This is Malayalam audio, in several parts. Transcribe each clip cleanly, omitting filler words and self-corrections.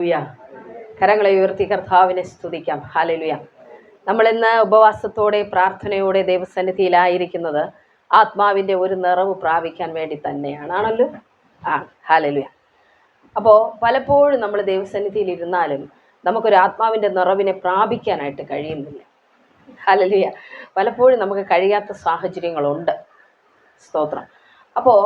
ഹല്ലേലൂയ. കരങ്ങളെ ഉയർത്തി കർത്താവിനെ സ്തുതിക്കാം. ഹല്ലേലൂയ. നമ്മൾ ഇന്ന് ഉപവാസത്തോടെ പ്രാർത്ഥനയോടെ ദൈവസന്നിധിയിലായിരിക്കുന്നത് ആത്മാവിൻ്റെ ഒരു നിറവ് പ്രാപിക്കാൻ വേണ്ടി തന്നെയാണ്. ആണല്ലോ? ഹല്ലേലൂയ. അപ്പോൾ പലപ്പോഴും നമ്മൾ ദൈവസന്നിധിയിൽ ഇരുന്നാലും നമുക്കൊരു ആത്മാവിൻ്റെ നിറവിനെ പ്രാപിക്കാനായിട്ട് കഴിയുന്നില്ല. ഹല്ലേലൂയ. പലപ്പോഴും നമുക്ക് കഴിയാത്ത സാഹചര്യങ്ങളുണ്ട്. സ്തോത്രം. അപ്പോൾ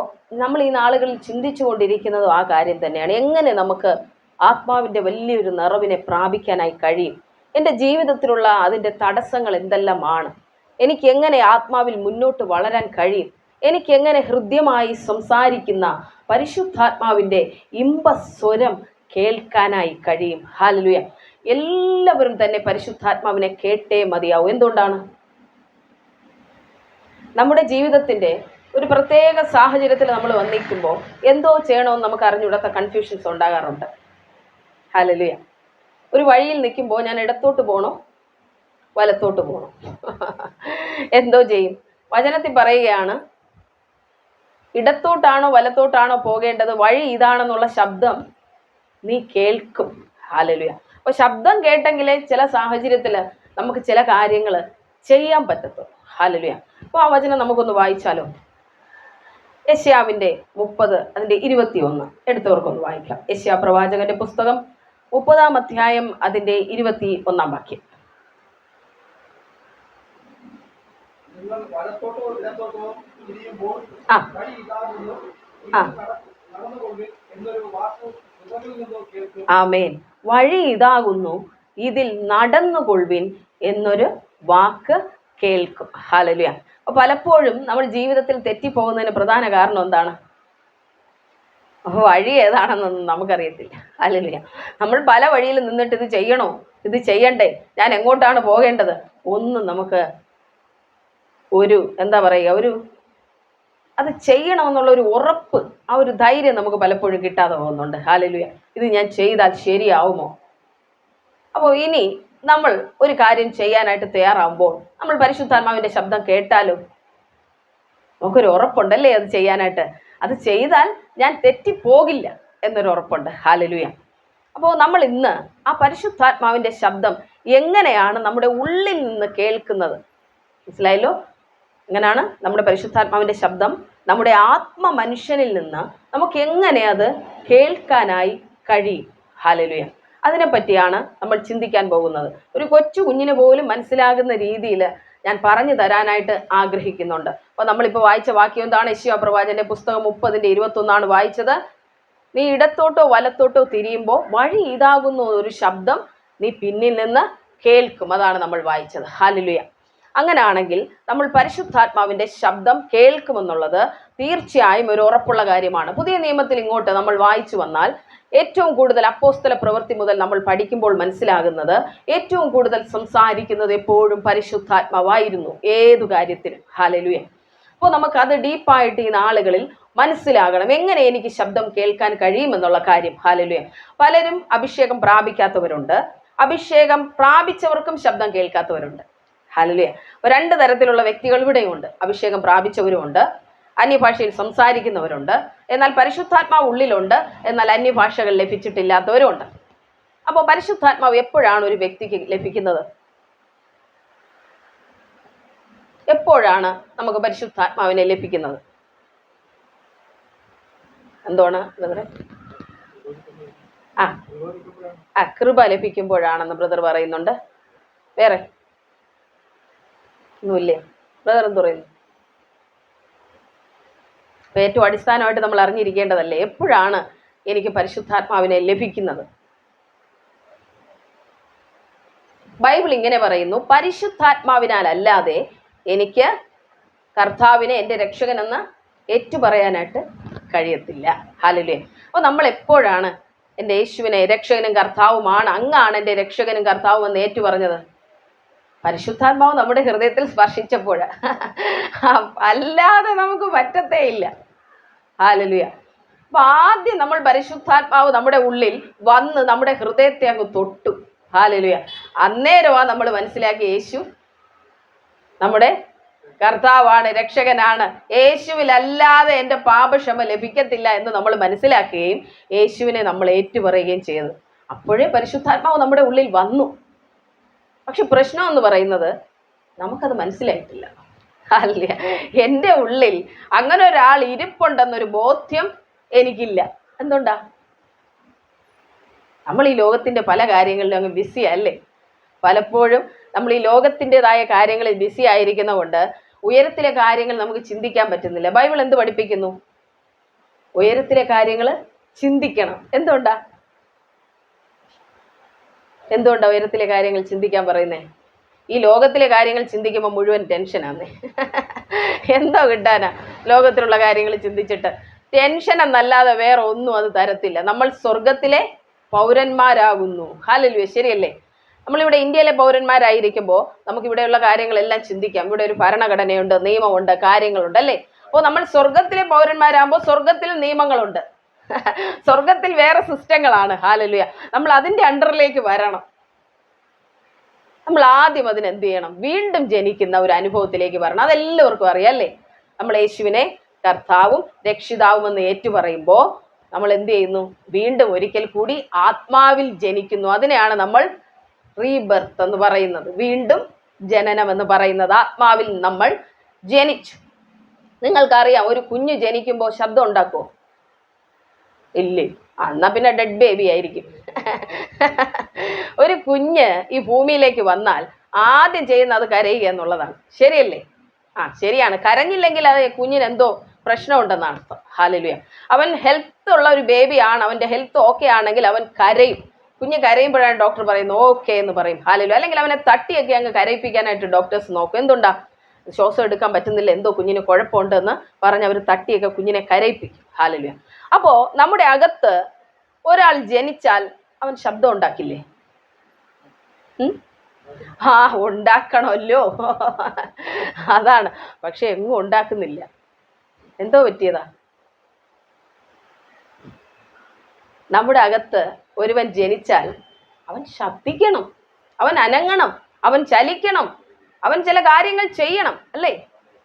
നമ്മൾ ഈ നാളുകളിൽ ചിന്തിച്ചു കൊണ്ടിരിക്കുന്നതും ആ കാര്യം തന്നെയാണ്. എങ്ങനെ നമുക്ക് ആത്മാവിൻ്റെ വലിയൊരു നിറവിനെ പ്രാപിക്കാനായി കഴിയും? എൻ്റെ ജീവിതത്തിലുള്ള അതിൻ്റെ തടസ്സങ്ങൾ എന്തെല്ലാമാണ്? എനിക്ക് എങ്ങനെ ആത്മാവിൽ മുന്നോട്ട് വളരാൻ കഴിയും? എനിക്കെങ്ങനെ ഹൃദ്യമായി സംസാരിക്കുന്ന പരിശുദ്ധാത്മാവിൻ്റെ ഇമ്പസ്വരം കേൾക്കാനായി കഴിയും? ഹല്ലേലൂയ. എല്ലാവരും തന്നെ പരിശുദ്ധാത്മാവിനെ കേട്ടേ മതിയാവും. എന്തുകൊണ്ടാണ്? നമ്മുടെ ജീവിതത്തിൻ്റെ ഒരു പ്രത്യേക സാഹചര്യത്തിൽ നമ്മൾ വന്നിരിക്കുമ്പോൾ എന്തോ ചെയ്യണമെന്ന് നമുക്ക് അറിഞ്ഞുകൂടാത്ത കൺഫ്യൂഷൻസ് ഉണ്ടാകാറുണ്ട്. ഹല്ലേലൂയ. ഒരു വഴിയിൽ നിൽക്കുമ്പോൾ ഞാൻ ഇടത്തോട്ട് പോകണോ വലത്തോട്ട് പോകണോ? എന്തോ ചെയ്യും? വചനത്തിൽ പറയുകയാണ്, ഇടത്തോട്ടാണോ വലത്തോട്ടാണോ പോകേണ്ടത്, വഴി ഇതാണെന്നുള്ള ശബ്ദം നീ കേൾക്കും. ഹല്ലേലൂയ. അപ്പോൾ ശബ്ദം കേട്ടെങ്കിലേ ചില സാഹചര്യത്തിൽ നമുക്ക് ചില കാര്യങ്ങൾ ചെയ്യാൻ പറ്റത്തുള്ളൂ. ഹല്ലേലൂയ. അപ്പോൾ ആ വചനം നമുക്കൊന്ന് വായിച്ചാലോ? യെശയ്യാവിൻ്റെ 30 അതിൻ്റെ 21 എടുത്തവർക്കൊന്ന് വായിക്കാം. യെശയ്യാ പ്രവാചകന്റെ പുസ്തകം 30-ാം അധ്യായം അതിൻ്റെ 21-ാം വാക്യം. ആമേൻ. വഴി ഇതാകുന്നു, ഇതിൽ നടന്നുകൊള്ളുവിൻ എന്നൊരു വാക്ക് കേൾക്കും. ഹല്ലേലൂയ. അപ്പോൾ പലപ്പോഴും നമ്മൾ ജീവിതത്തിൽ തെറ്റിപ്പോകുന്നതിന് പ്രധാന കാരണം എന്താണ്? വഴി ഏതാണെന്നൊന്നും നമുക്കറിയത്തില്ല. ഹല്ലേലൂയ. നമ്മൾ പല വഴിയിൽ നിന്നിട്ട് ഇത് ചെയ്യണോ ഇത് ചെയ്യണ്ടേ, ഞാൻ എങ്ങോട്ടാണ് പോകേണ്ടത്, ഒന്നും നമുക്ക് ഒരു അത് ചെയ്യണമെന്നുള്ള ഒരു ഉറപ്പ്, ആ ഒരു ധൈര്യം നമുക്ക് പലപ്പോഴും കിട്ടാതെ പോകുന്നുണ്ട്. ഹല്ലേലൂയ. ഇത് ഞാൻ ചെയ്താൽ ശരിയാവുമോ? അപ്പോൾ ഇനി നമ്മൾ ഒരു കാര്യം ചെയ്യാനായിട്ട് തയ്യാറാവുമ്പോൾ നമ്മൾ പരിശുദ്ധാത്മാവിൻ്റെ ശബ്ദം കേട്ടാലും നമുക്കൊരു ഉറപ്പുണ്ടല്ലേ അത് ചെയ്യാനായിട്ട്. അത് ചെയ്താൽ ഞാൻ തെറ്റിപ്പോകില്ല എന്നൊരു ഉറപ്പുണ്ട്. ഹല്ലേലൂയ. അപ്പോൾ നമ്മൾ ഇന്ന് ആ പരിശുദ്ധാത്മാവിൻ്റെ ശബ്ദം എങ്ങനെയാണ് നമ്മുടെ ഉള്ളിൽ നിന്ന് കേൾക്കുന്നത്? മനസ്സിലായല്ലോ? എങ്ങനെയാണ് നമ്മുടെ പരിശുദ്ധാത്മാവിൻ്റെ ശബ്ദം നമ്മുടെ ആത്മ മനുഷ്യനിൽ നിന്ന് നമുക്ക് എങ്ങനെ അത് കേൾക്കാനായി കഴിയും? ഹല്ലേലൂയ. അതിനെപ്പറ്റിയാണ് നമ്മൾ ചിന്തിക്കാൻ പോകുന്നത്. ഒരു കൊച്ചു കുഞ്ഞിന് പോലും മനസ്സിലാകുന്ന രീതിയിൽ ഞാൻ പറഞ്ഞു തരാനായിട്ട് ആഗ്രഹിക്കുന്നുണ്ട്. അപ്പോൾ നമ്മളിപ്പോൾ വായിച്ച വാക്യം എന്താണ്? യെശയ്യാ പ്രവാചകന്റെ പുസ്തകം 30-ന്റെ 21 വായിച്ചത്. നീ ഇടത്തോട്ടോ വലത്തോട്ടോ തിരിയുമ്പോൾ വഴി ഇതാകുന്ന ഒരു ശബ്ദം നീ പിന്നിൽ നിന്ന് കേൾക്കും. അതാണ് നമ്മൾ വായിച്ചത്. ഹല്ലേലൂയ. അങ്ങനെയാണെങ്കിൽ നമ്മൾ പരിശുദ്ധാത്മാവിൻ്റെ ശബ്ദം കേൾക്കുമെന്നുള്ളത് തീർച്ചയായും ഒരു ഉറപ്പുള്ള കാര്യമാണ്. പുതിയ നിയമത്തിൽ ഇങ്ങോട്ട് നമ്മൾ വായിച്ചു വന്നാൽ ഏറ്റവും കൂടുതൽ അപ്പോസ്തല പ്രവൃത്തി മുതൽ നമ്മൾ പഠിക്കുമ്പോൾ മനസ്സിലാകുന്നത് ഏറ്റവും കൂടുതൽ സംസാരിക്കുന്നത് എപ്പോഴും പരിശുദ്ധാത്മാവായിരുന്നു, ഏതു കാര്യത്തിലും. ഹല്ലേലൂയ. അപ്പോൾ നമുക്കത് ഡീപ്പായിട്ട് ഈ നാളുകളിൽ മനസ്സിലാകണം, എങ്ങനെ എനിക്ക് ശബ്ദം കേൾക്കാൻ കഴിയുമെന്നുള്ള കാര്യം. ഹല്ലേലൂയ. പലരും അഭിഷേകം പ്രാപിക്കാത്തവരുണ്ട്, അഭിഷേകം പ്രാപിച്ചവർക്കും ശബ്ദം കേൾക്കാത്തവരുണ്ട്. ഹല്ലേലൂയ. 2 തരത്തിലുള്ള വ്യക്തികൾ ഇവിടെയുണ്ട്. അഭിഷേകം പ്രാപിച്ചവരുമുണ്ട്, അന്യഭാഷയിൽ സംസാരിക്കുന്നവരുണ്ട്, എന്നാൽ പരിശുദ്ധാത്മാവ് ഉള്ളിലുണ്ട്, എന്നാൽ അന്യഭാഷകൾ ലഭിച്ചിട്ടില്ലാത്തവരുമുണ്ട്. അപ്പോൾ പരിശുദ്ധാത്മാവ് എപ്പോഴാണ് ഒരു വ്യക്തിക്ക് ലഭിക്കുന്നത്? എപ്പോഴാണ് നമുക്ക് പരിശുദ്ധാത്മാവിനെ ലഭിക്കുന്നത്? എന്താണ് കൃപ ലഭിക്കുമ്പോഴാണെന്ന് ബ്രദർ പറയുന്നുണ്ട്. വേറെ ഒന്നുമില്ലേ? ബ്രദർ എന്ത് പറയുന്നു? ഏറ്റവും അടിസ്ഥാനമായിട്ട് നമ്മൾ അറിഞ്ഞിരിക്കേണ്ടതല്ലേ എപ്പോഴാണ് എനിക്ക് പരിശുദ്ധാത്മാവിനെ ലഭിക്കുന്നത്? ബൈബിൾ ഇങ്ങനെ പറയുന്നു, പരിശുദ്ധാത്മാവിനാൽ അല്ലാതെ എനിക്ക് കർത്താവിനെ എൻ്റെ രക്ഷകനെന്ന് ഏറ്റുപറയാനായിട്ട് കഴിയത്തില്ല. ഹല്ലേലൂയ. അപ്പോൾ നമ്മൾ എപ്പോഴാണ് എൻ്റെ യേശുവിനെ രക്ഷകനും കർത്താവുമാണ്, അങ്ങാണ് എൻ്റെ രക്ഷകനും കർത്താവും എന്ന് ഏറ്റുപറഞ്ഞത്? പരിശുദ്ധാത്മാവ് നമ്മുടെ ഹൃദയത്തിൽ സ്പർശിച്ചപ്പോൾ. അല്ലാതെ നമുക്ക് പറ്റത്തേ ഇല്ല. ഹല്ലേലൂയ. അപ്പൊ ആദ്യം നമ്മൾ പരിശുദ്ധാത്മാവ് നമ്മുടെ ഉള്ളിൽ വന്ന് നമ്മുടെ ഹൃദയത്തെ അങ്ങ് തൊട്ടു. ഹല്ലേലൂയ. അന്നേരമാണ് നമ്മൾ മനസ്സിലാക്കി യേശു നമ്മുടെ കർത്താവാണ്, രക്ഷകനാണ്, യേശുവിലല്ലാതെ എൻ്റെ പാപക്ഷമ ലഭിക്കത്തില്ല എന്ന് നമ്മൾ മനസ്സിലാക്കുകയും യേശുവിനെ നമ്മൾ ഏറ്റുപറയുകയും ചെയ്തത്. അപ്പോഴേ പരിശുദ്ധാത്മാവ് നമ്മുടെ ഉള്ളിൽ വന്നു. പക്ഷെ പ്രശ്നം എന്ന് പറയുന്നത് നമുക്കത് മനസ്സിലായിട്ടില്ല. അല്ല, എൻ്റെ ഉള്ളിൽ അങ്ങനെ ഒരാൾ ഇരിപ്പുണ്ടെന്നൊരു ബോധ്യം എനിക്കില്ല. എന്തുകൊണ്ടാ? നമ്മൾ ഈ ലോകത്തിൻ്റെ പല കാര്യങ്ങളിലും അങ്ങ് ബിസി അല്ലേ? പലപ്പോഴും നമ്മൾ ഈ ലോകത്തിൻ്റെതായ കാര്യങ്ങളിൽ ബിസി ആയിരിക്കുന്ന കൊണ്ട് ഉയരത്തിലെ കാര്യങ്ങൾ നമുക്ക് ചിന്തിക്കാൻ പറ്റുന്നില്ല. ബൈബിൾ എന്ത് പഠിപ്പിക്കുന്നു? ഉയരത്തിലെ കാര്യങ്ങൾ ചിന്തിക്കണം. എന്തുകൊണ്ടാ ഉയരത്തിലെ കാര്യങ്ങൾ ചിന്തിക്കാൻ പറയുന്നേ? ഈ ലോകത്തിലെ കാര്യങ്ങൾ ചിന്തിക്കുമ്പോൾ മുഴുവൻ ടെൻഷനാണ്. എന്തോ കിട്ടാനാ ലോകത്തിലുള്ള കാര്യങ്ങൾ ചിന്തിച്ചിട്ട്? ടെൻഷൻ എന്നല്ലാതെ വേറെ ഒന്നും അത് തരത്തില്ല. നമ്മൾ സ്വർഗത്തിലെ പൗരന്മാരാകുന്നു. ഹല്ലേലൂയ, ശരിയല്ലേ? നമ്മളിവിടെ ഇന്ത്യയിലെ പൗരന്മാരായിരിക്കുമ്പോൾ നമുക്കിവിടെയുള്ള കാര്യങ്ങളെല്ലാം ചിന്തിക്കാം. ഇവിടെ ഒരു ഭരണഘടനയുണ്ട്, നിയമമുണ്ട്, കാര്യങ്ങളുണ്ട്, അല്ലേ? അപ്പോൾ നമ്മൾ സ്വർഗത്തിലെ പൗരന്മാരാകുമ്പോൾ സ്വർഗത്തിൽ നിയമങ്ങളുണ്ട്, സ്വർഗത്തിൽ വേറെ സിസ്റ്റങ്ങളാണ്. ഹല്ലേലൂയ, നമ്മൾ അതിൻ്റെ അണ്ടറിലേക്ക് വരണം. നമ്മൾ ആദ്യം അതിനെന്ത് ചെയ്യണം? വീണ്ടും ജനിക്കുന്ന ഒരു അനുഭവത്തിലേക്ക് വരണം. അതെല്ലാവർക്കും അറിയാം, അല്ലേ? നമ്മൾ യേശുവിനെ കർത്താവും രക്ഷിതാവും എന്ന് ഏറ്റുപറയുമ്പോൾ നമ്മൾ എന്ത് ചെയ്യുന്നു? വീണ്ടും ഒരിക്കൽ കൂടി ആത്മാവിൽ ജനിക്കുന്നു. അതിനെയാണ് നമ്മൾ റീബർത്ത് എന്ന് പറയുന്നത്, വീണ്ടും ജനനം എന്ന് പറയുന്നത്. ആത്മാവിൽ നമ്മൾ ജനിച്ചു. നിങ്ങൾക്കറിയാം, ഒരു കുഞ്ഞ് ജനിക്കുമ്പോൾ ശബ്ദം ഉണ്ടാക്കുമോ? ഇല്ലേ? എന്നാ പിന്നെ ഡെഡ് ബേബി ആയിരിക്കും. ഒരു കുഞ്ഞ് ഈ ഭൂമിയിലേക്ക് വന്നാൽ ആദ്യം ചെയ്യുന്നത് അത് കരയുക എന്നുള്ളതാണ്. ശരിയല്ലേ? ശരിയാണ്. കരഞ്ഞില്ലെങ്കിൽ അത് കുഞ്ഞിന് എന്തോ പ്രശ്നമുണ്ടെന്നാണ് അർത്ഥം. ഹല്ലേലൂയ. അവൻ ഹെൽത്ത് ഉള്ള ഒരു ബേബിയാണ്, അവൻ്റെ ഹെൽത്ത് ഓക്കെ ആണെങ്കിൽ അവൻ കരയും. കുഞ്ഞ് കരയുമ്പോഴാണ് ഡോക്ടർ പറയുന്നത് ഓക്കെ എന്ന് പറയും. ഹല്ലേലൂയ. അല്ലെങ്കിൽ അവനെ തട്ടിയൊക്കെ അങ്ങ് കരയിപ്പിക്കാനായിട്ട് ഡോക്ടേഴ്സ് നോക്കും. എന്തുകൊണ്ടാ? ശ്വാസം എടുക്കാൻ പറ്റുന്നില്ല, എന്തോ കുഞ്ഞിന് കുഴപ്പമുണ്ടെന്ന് പറഞ്ഞ് അവർ തട്ടിയൊക്കെ കുഞ്ഞിനെ കരയിപ്പിക്കും. ഹല്ലേലൂയ. അപ്പോൾ നമ്മുടെ അകത്ത് ഒരാൾ ജനിച്ചാൽ അവൻ ശബ്ദം ഉണ്ടാക്കില്ലേ? ഉണ്ടാക്കണമല്ലോ. അതാണ്. പക്ഷെ എങ്ങും ഉണ്ടാക്കുന്നില്ല. എന്തോ പറ്റിയതാ? നമ്മുടെ അകത്ത് ഒരുവൻ ജനിച്ചാൽ അവൻ ശബ്ദിക്കണം, അവൻ അനങ്ങണം, അവൻ ചലിക്കണം, അവൻ ചില കാര്യങ്ങൾ ചെയ്യണം, അല്ലേ?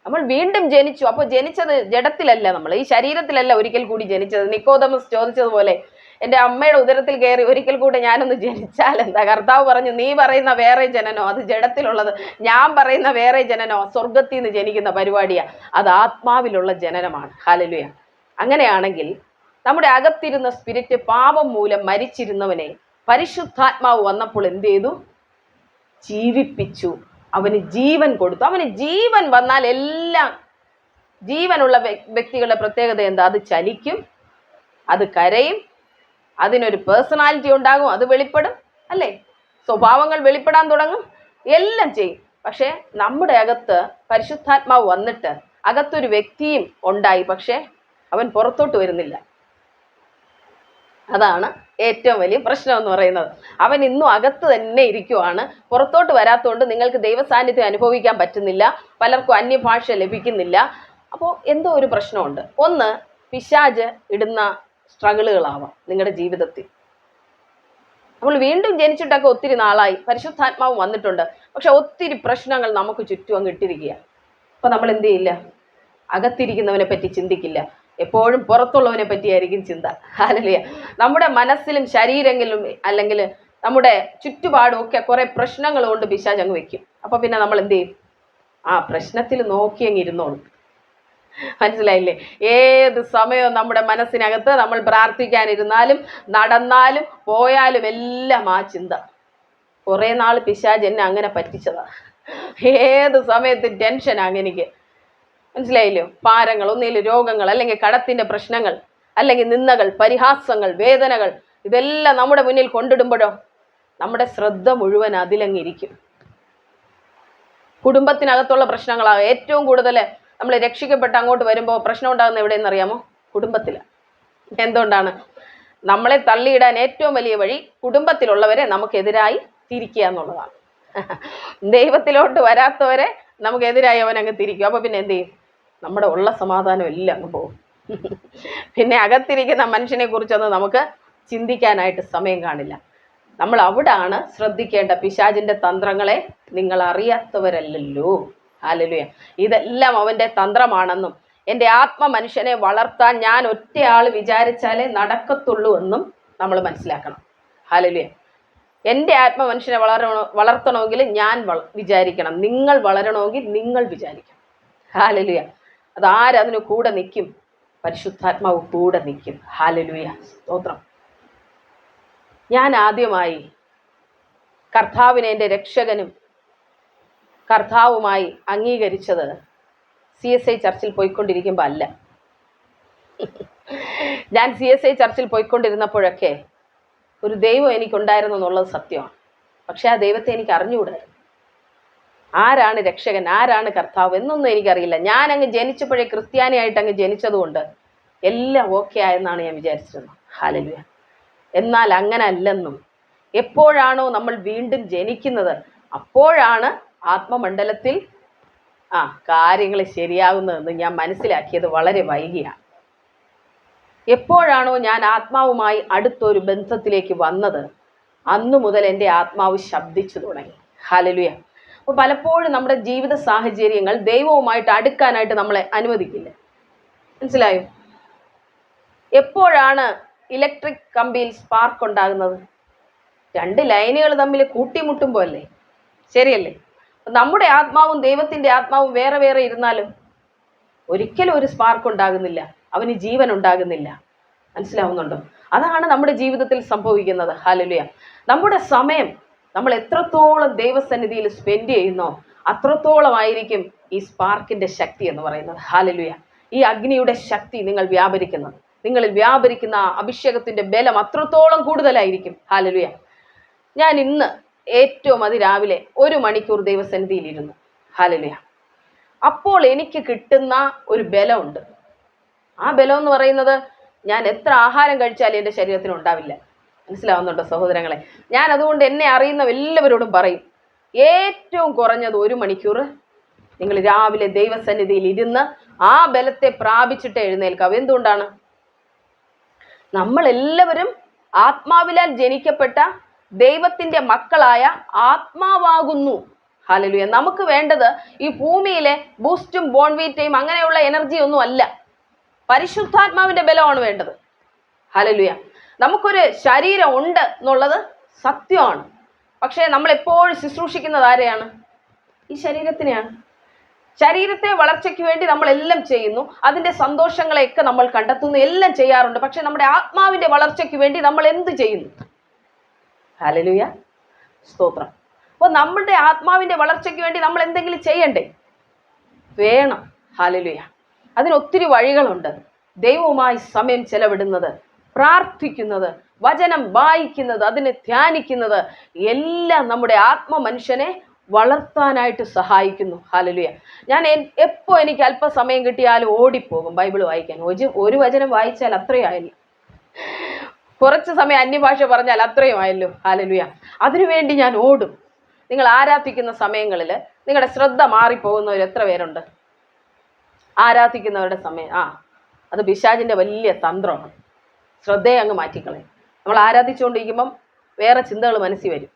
നമ്മൾ വീണ്ടും ജനിച്ചു. അപ്പോൾ ജനിച്ചത് ജഡത്തിലല്ല, നമ്മൾ ഈ ശരീരത്തിലല്ല ഒരിക്കൽ കൂടി ജനിച്ചത്. നിക്കോദമസ് ചോദിച്ചതുപോലെ എൻ്റെ അമ്മയുടെ ഉദരത്തിൽ കയറി ഒരിക്കൽ കൂടെ ഞാനൊന്ന് ജനിച്ചാൽ എന്താ? കർത്താവ് പറഞ്ഞു, നീ പറയുന്ന വേറെ ജനനോ, അത് ജഡത്തിലുള്ളത്. ഞാൻ പറയുന്ന വേറെ ജനനോ സ്വർഗത്തിൽ നിന്ന് ജനിക്കുന്ന പരിപാടിയാണ്. അത് ആത്മാവിലുള്ള ജനനമാണ്. ഹല്ലേലൂയ. അങ്ങനെയാണെങ്കിൽ നമ്മുടെ അകത്തിരുന്ന സ്പിരിറ്റ് പാപം മൂലം മരിച്ചിരുന്നവനെ പരിശുദ്ധാത്മാവ് വന്നപ്പോൾ എന്ത് ചെയ്തു? ജീവിപ്പിച്ചു. അവന് ജീവൻ കൊടുത്തു. അവന് ജീവൻ വന്നാൽ എല്ലാം, ജീവനുള്ള വ്യക്തികളുടെ പ്രത്യേകത എന്താ? അത് ചലിക്കും, അത് കരയും, അതിനൊരു പേഴ്സണാലിറ്റി ഉണ്ടാകും, അത് വെളിപ്പെടും, അല്ലേ? സ്വഭാവങ്ങൾ വെളിപ്പെടാൻ തുടങ്ങും, എല്ലാം ചെയ്യും. പക്ഷേ നമ്മുടെ അകത്ത് പരിശുദ്ധാത്മാവ് വന്നിട്ട് അകത്തൊരു വ്യക്തിയും ഉണ്ടായി, പക്ഷേ അവൻ പുറത്തോട്ട് വരുന്നില്ല. അതാണ് ഏറ്റവും വലിയ പ്രശ്നം എന്ന് പറയുന്നത്. അവൻ ഇന്നും അകത്ത് തന്നെ ഇരിക്കുവാണ്, പുറത്തോട്ട് വരാത്തതുകൊണ്ട് നിങ്ങൾക്ക് ദൈവസാന്നിധ്യം അനുഭവിക്കാൻ പറ്റുന്നില്ല, പലർക്കും അന്യഭാഷ ലഭിക്കുന്നില്ല. അപ്പോൾ എന്തോ ഒരു പ്രശ്നമുണ്ട്. ഒന്ന്, പിശാച് ഇടുന്ന സ്ട്രഗിളുകളാവാം നിങ്ങളുടെ ജീവിതത്തിൽ. നമ്മൾ വീണ്ടും ജനിച്ചിട്ടൊക്കെ ഒത്തിരി നാളായി, പരിശുദ്ധാത്മാവ് വന്നിട്ടുണ്ട്, പക്ഷെ ഒത്തിരി പ്രശ്നങ്ങൾ നമുക്ക് ചുറ്റും അങ്ങ് ഇട്ടിരിക്കുക. അപ്പം നമ്മൾ എന്ത് ചെയ്യില്ല? അകത്തിരിക്കുന്നവനെ പറ്റി ചിന്തിക്കില്ല, എപ്പോഴും പുറത്തുള്ളവനെ പറ്റിയായിരിക്കും ചിന്ത. ഹല്ലേലൂയ. നമ്മുടെ മനസ്സിലും ശരീരങ്ങളിലും അല്ലെങ്കിൽ നമ്മുടെ ചുറ്റുപാടും ഒക്കെ കുറെ പ്രശ്നങ്ങൾ കൊണ്ട് പിശാച് അങ്ങ് വെക്കും. അപ്പൊ പിന്നെ നമ്മൾ എന്ത് ചെയ്യും? പ്രശ്നത്തിൽ നോക്കി അങ്ങ് ഇരുന്നോളും. മനസ്സിലായില്ലേ? ഏത് സമയവും നമ്മുടെ മനസ്സിനകത്ത് നമ്മൾ പ്രാർത്ഥിക്കാനിരുന്നാലും നടന്നാലും പോയാലും എല്ലാം ആ ചിന്ത. കുറേ നാൾ പിശാച് എന്നെ അങ്ങനെ പറ്റിച്ചതാ. ഏത് സമയത്ത് ടെൻഷനാണ് എനിക്ക്. മനസ്സിലായില്ലോ? ഭാരങ്ങൾ, ഒന്നിലും രോഗങ്ങൾ, അല്ലെങ്കിൽ കടത്തിന്റെ പ്രശ്നങ്ങൾ, അല്ലെങ്കിൽ നിന്ദകൾ, പരിഹാസങ്ങൾ, വേദനകൾ, ഇതെല്ലാം നമ്മുടെ മുന്നിൽ കൊണ്ടിടുമ്പോഴോ നമ്മുടെ ശ്രദ്ധ മുഴുവൻ അതിലങ്ങിരിക്കും. കുടുംബത്തിനകത്തുള്ള പ്രശ്നങ്ങളാണ് ഏറ്റവും കൂടുതൽ. നമ്മൾ രക്ഷിക്കപ്പെട്ട് അങ്ങോട്ട് വരുമ്പോൾ പ്രശ്നം ഉണ്ടാകുന്ന എവിടെയെന്ന് അറിയാമോ? കുടുംബത്തിലാണ്. എന്തുകൊണ്ടാണ്? നമ്മളെ തള്ളിയിടാൻ ഏറ്റവും വലിയ വഴി കുടുംബത്തിലുള്ളവരെ നമുക്കെതിരായി തിരിക്കുക എന്നുള്ളതാണ്. ദൈവത്തിലോട്ട് വരാത്തവരെ നമുക്കെതിരായി അവൻ അങ്ങ് തിരിക്കും. അപ്പോൾ പിന്നെ എന്ത് ചെയ്യും? നമ്മുടെ ഉള്ള സമാധാനം എല്ലാം അങ്ങ് പോകും. പിന്നെ അകത്തിരിക്കുന്ന മനുഷ്യനെ കുറിച്ചൊന്നും നമുക്ക് ചിന്തിക്കാനായിട്ട് സമയം കാണില്ല. നമ്മൾ അവിടാണ് ശ്രദ്ധിക്കേണ്ട. പിശാചിന്റെ തന്ത്രങ്ങളെ നിങ്ങൾ അറിയാത്തവരല്ലല്ലോ. ഹല്ലേലൂയ. ഇതെല്ലാം അവൻ്റെ തന്ത്രമാണെന്നും എൻ്റെ ആത്മ മനുഷ്യനെ വളർത്താൻ ഞാൻ ഒറ്റയാൾ വിചാരിച്ചാലേ നടക്കത്തുള്ളൂ എന്നും നമ്മൾ മനസ്സിലാക്കണം. ഹല്ലേലൂയ. എൻ്റെ ആത്മമനുഷ്യനെ വളർത്തണമെങ്കിൽ ഞാൻ വിചാരിക്കണം, നിങ്ങൾ വളരണമെങ്കിൽ നിങ്ങൾ വിചാരിക്കണം. ഹല്ലേലൂയ. അതാരതിന് കൂടെ നിൽക്കും? പരിശുദ്ധാത്മാവ് കൂടെ നിൽക്കും. ഹല്ലേലൂയ, സ്തോത്രം. ഞാൻ ആദ്യമായി കർത്താവിനെ എൻ്റെ രക്ഷകനും കർത്താവുമായി അംഗീകരിച്ചത് CSI ചർച്ചിൽ പോയിക്കൊണ്ടിരിക്കുമ്പോൾ അല്ല. ഞാൻ CSI ചർച്ചിൽ പോയിക്കൊണ്ടിരുന്നപ്പോഴൊക്കെ ഒരു ദൈവം എനിക്കുണ്ടായിരുന്നു എന്നുള്ളത് സത്യമാണ്. പക്ഷെ ആ ദൈവത്തെ എനിക്ക് അറിഞ്ഞുകൂടായിരുന്നു. ആരാണ് രക്ഷകൻ, ആരാണ് കർത്താവ് എന്നൊന്നും എനിക്കറിയില്ല. ഞാൻ അങ്ങ് ജനിച്ചപ്പോഴേ ക്രിസ്ത്യാനിയായിട്ട് അങ്ങ് ജനിച്ചതുകൊണ്ട് എല്ലാം ഓക്കെ ആയെന്നാണ് ഞാൻ വിചാരിച്ചിരുന്നത്. ഹല്ലേലൂയ. എന്നാൽ അങ്ങനെ അല്ലെന്നും, എപ്പോഴാണോ നമ്മൾ വീണ്ടും ജനിക്കുന്നത് അപ്പോഴാണ് ആത്മമണ്ഡലത്തിൽ കാര്യങ്ങൾ ശരിയാകുന്നതെന്ന് ഞാൻ മനസ്സിലാക്കിയത് വളരെ വൈകിയാണ്. എപ്പോഴാണോ ഞാൻ ആത്മാവുമായി അടുത്തൊരു ബന്ധത്തിലേക്ക് വന്നത് അന്നു മുതൽ എൻ്റെ ആത്മാവ് ശബ്ദിച്ചു തുടങ്ങി. ഹല്ലേലൂയ. അപ്പോൾ പലപ്പോഴും നമ്മുടെ ജീവിത സാഹചര്യങ്ങൾ ദൈവവുമായിട്ട് അടുക്കാനായിട്ട് നമ്മളെ അനുവദിക്കില്ല. മനസ്സിലായോ? എപ്പോഴാണ് ഇലക്ട്രിക് കമ്പിയിൽ സ്പാർക്ക് ഉണ്ടാകുന്നത്? 2 ലൈനുകൾ തമ്മിൽ കൂട്ടിമുട്ടുമ്പോൾ അല്ലേ? ശരിയല്ലേ? നമ്മുടെ ആത്മാവും ദൈവത്തിൻ്റെ ആത്മാവും വേറെ വേറെ ഇരുന്നാലും ഒരിക്കലും ഒരു സ്പാർക്ക് ഉണ്ടാകുന്നില്ല, അവന് ജീവൻ ഉണ്ടാകുന്നില്ല. മനസ്സിലാവുന്നുണ്ടോ? അതാണ് നമ്മുടെ ജീവിതത്തിൽ സംഭവിക്കുന്നത്. ഹല്ലേലൂയ. നമ്മുടെ സമയം നമ്മൾ എത്രത്തോളം ദൈവസന്നിധിയിൽ സ്പെൻഡ് ചെയ്യുന്നോ അത്രത്തോളം ആയിരിക്കും ഈ സ്പാർക്കിന്റെ ശക്തി എന്ന് പറയുന്നത്. ഹല്ലേലൂയ. ഈ അഗ്നിയുടെ ശക്തി നിങ്ങളിൽ വ്യാപരിക്കുന്ന അഭിഷേകത്തിന്റെ ബലം അത്രത്തോളം കൂടുതലായിരിക്കും. ഹല്ലേലൂയ. ഞാൻ ഇന്ന് ഏറ്റവും അതിരാവിലെ 1 മണിക്കൂർ ദൈവസന്നിധിയിൽ ഇരുന്നു. ഹല്ലേലൂയ. അപ്പോൾ എനിക്ക് കിട്ടുന്ന ഒരു ബലമുണ്ട്. ആ ബലം എന്ന് പറയുന്നത് ഞാൻ എത്ര ആഹാരം കഴിച്ചാലും എൻ്റെ ശരീരത്തിന് ഉണ്ടാവില്ല. മനസ്സിലാവുന്നുണ്ടോ സഹോദരങ്ങളെ? ഞാൻ അതുകൊണ്ട് എന്നെ അറിയുന്ന എല്ലാവരോടും പറയും, ഏറ്റവും കുറഞ്ഞത് 1 മണിക്കൂർ നിങ്ങൾ രാവിലെ ദൈവസന്നിധിയിൽ ഇരുന്ന് ആ ബലത്തെ പ്രാപിച്ചിട്ട് എഴുന്നേൽക്കാവും. എന്തുകൊണ്ടാണ്? നമ്മളെല്ലാവരും ആത്മാവിലാൽ ജനിക്കപ്പെട്ട ദൈവത്തിൻ്റെ മക്കളായ ആത്മാവാകുന്നു. ഹല്ലേലൂയ. നമുക്ക് വേണ്ടത് ഈ ഭൂമിയിലെ ബൂസ്റ്റും ബോൺവീറ്റയും അങ്ങനെയുള്ള എനർജി ഒന്നും അല്ല, പരിശുദ്ധാത്മാവിൻ്റെ ബലമാണ് വേണ്ടത്. ഹല്ലേലൂയ. നമുക്കൊരു ശരീരം ഉണ്ട് എന്നുള്ളത് സത്യമാണ്. പക്ഷേ നമ്മളെപ്പോഴും ശുശ്രൂഷിക്കുന്നത് ആരെയാണ്? ഈ ശരീരത്തിനെയാണ്. ശരീരത്തെ വളർച്ചയ്ക്ക് വേണ്ടി നമ്മളെല്ലാം ചെയ്യുന്നു, അതിൻ്റെ സന്തോഷങ്ങളെയൊക്കെ നമ്മൾ കണ്ടെത്തുന്നു, എല്ലാം ചെയ്യാറുണ്ട്. പക്ഷെ നമ്മുടെ ആത്മാവിൻ്റെ വളർച്ചയ്ക്ക് വേണ്ടി നമ്മൾ എന്ത് ചെയ്യുന്നു? ഹല്ലേലൂയ, സ്തോത്രം. അപ്പോൾ നമ്മുടെ ആത്മാവിൻ്റെ വളർച്ചയ്ക്ക് വേണ്ടി നമ്മൾ എന്തെങ്കിലും ചെയ്യണ്ടേ? വേണം. ഹല്ലേലൂയ. അതിനൊത്തിരി വഴികളുണ്ട്. ദൈവവുമായി സമയം ചെലവിടുന്നത്, പ്രാർത്ഥിക്കുന്നത്, വചനം വായിക്കുന്നത്, അതിനെ ധ്യാനിക്കുന്നത് എല്ലാം നമ്മുടെ മനുഷ്യനെ വളർത്താനായിട്ട് സഹായിക്കുന്നു. ഹല്ലേലൂയ. ഞാൻ എപ്പോൾ എനിക്ക് അല്പസമയം കിട്ടിയാലും ഓടിപ്പോകും ബൈബിൾ വായിക്കാൻ. ഒരു വചനം വായിച്ചാൽ അത്രയായല്ലോ, കുറച്ച് സമയം അന്യഭാഷ പറഞ്ഞാൽ അത്രയുമായല്ലോ. ഹല്ലേലൂയ. അതിനുവേണ്ടി ഞാൻ ഓടും. നിങ്ങൾ ആരാധിക്കുന്ന സമയങ്ങളിൽ നിങ്ങളുടെ ശ്രദ്ധ മാറിപ്പോകുന്നവർ എത്ര പേരുണ്ട്? ആരാധിക്കുന്നവരുടെ സമയം അത് പിശാചിൻ്റെ വലിയ തന്ത്രമാണ്. ശ്രദ്ധയെ അങ്ങ് മാറ്റിക്കളയും. നമ്മൾ ആരാധിച്ചുകൊണ്ടിരിക്കുമ്പം വേറെ ചിന്തകൾ മനസ്സിൽ വരും.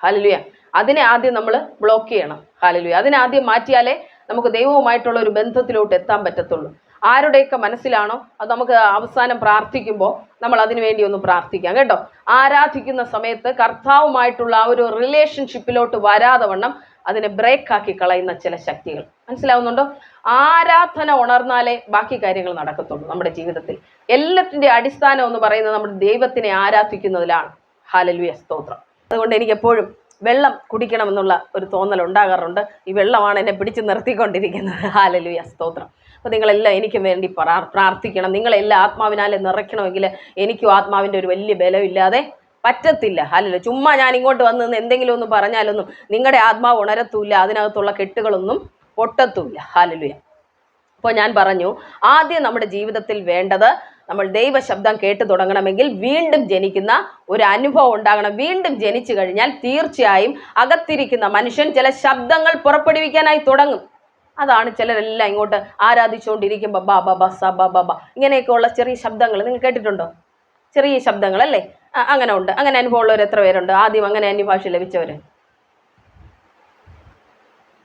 ഹല്ലേലൂയ. അതിനെ ആദ്യം നമ്മൾ ബ്ലോക്ക് ചെയ്യണം. ഹല്ലേലൂയ. അതിനാദ്യം മാറ്റിയാലേ നമുക്ക് ദൈവവുമായിട്ടുള്ള ഒരു ബന്ധത്തിലോട്ട് എത്താൻ പറ്റത്തുള്ളൂ. ആരുടെയൊക്കെ മനസ്സിലാണോ അത് നമുക്ക് അവസാനം പ്രാർത്ഥിക്കുമ്പോൾ നമ്മൾ അതിനു വേണ്ടി ഒന്ന് പ്രാർത്ഥിക്കാം കേട്ടോ. ആരാധിക്കുന്ന സമയത്ത് കർത്താവുമായിട്ടുള്ള ആ ഒരു റിലേഷൻഷിപ്പിലോട്ട് വരാതെ വണ്ണം അതിനെ ബ്രേക്കാക്കി കളയുന്ന ചില ശക്തികൾ. മനസ്സിലാവുന്നുണ്ടോ? ആരാധന ഉണർന്നാലേ ബാക്കി കാര്യങ്ങൾ നടക്കത്തുള്ളൂ നമ്മുടെ ജീവിതത്തിൽ. എല്ലാത്തിൻ്റെ അടിസ്ഥാനം എന്ന് പറയുന്നത് നമ്മുടെ ദൈവത്തിനെ ആരാധിക്കുന്നതിലാണ്. ഹല്ലേലൂയ, സ്തോത്രം. അതുകൊണ്ട് എനിക്ക് എപ്പോഴും വെള്ളം കുടിക്കണമെന്നുള്ള ഒരു തോന്നൽ ഉണ്ടാകാറുണ്ട്. ഈ വെള്ളമാണ് എന്നെ പിടിച്ച് നിർത്തിക്കൊണ്ടിരിക്കുന്നത്. ഹല്ലേലൂയ, സ്തോത്രം. അപ്പോൾ നിങ്ങളെല്ലാം എനിക്ക് വേണ്ടി പ്രാർത്ഥിക്കണം. നിങ്ങളെല്ലാം ആത്മാവിനാലെ നിറയ്ക്കണമെങ്കിൽ എനിക്കും ആത്മാവിൻ്റെ ഒരു വലിയ ബലമില്ലാതെ പറ്റത്തില്ല. ഹല്ലേലൂയ. ചുമ്മാ ഞാൻ ഇങ്ങോട്ട് വന്ന് എന്തെങ്കിലും ഒന്ന് പറഞ്ഞാലൊന്നും നിങ്ങളുടെ ആത്മാവ് ഉണരത്തൂല്ല, അതിനകത്തുള്ള കെട്ടുകളൊന്നും പൊട്ടത്തൂല്ല. ഹല്ലേലൂയ. അപ്പോൾ ഞാൻ പറഞ്ഞു, ആദ്യം നമ്മുടെ ജീവിതത്തിൽ വേണ്ടത് നമ്മൾ ദൈവശബ്ദം കേട്ട് തുടങ്ങണമെങ്കിൽ വീണ്ടും ജനിക്കുന്ന ഒരു അനുഭവം ഉണ്ടാകണം. വീണ്ടും ജനിച്ചു കഴിഞ്ഞാൽ തീർച്ചയായും അകത്തിരിക്കുന്ന മനുഷ്യൻ ചില ശബ്ദങ്ങൾ പുറപ്പെടുവിക്കാനായി തുടങ്ങും. അതാണ് ചിലരെല്ലാം ഇങ്ങോട്ട് ആരാധിച്ചുകൊണ്ടിരിക്കുമ്പോൾ ബാ ബാ ബ സ ബ ബ ബ ഇങ്ങനെയൊക്കെയുള്ള ചെറിയ ശബ്ദങ്ങൾ നിങ്ങൾ കേട്ടിട്ടുണ്ടോ? ചെറിയ ശബ്ദങ്ങൾ അല്ലേ? അങ്ങനെ ഉണ്ട്. അങ്ങനെ അനുഭവമുള്ളവർ എത്ര പേരുണ്ട്? ആദ്യം അങ്ങനെ അന്യഭാഷ ലഭിച്ചവർ?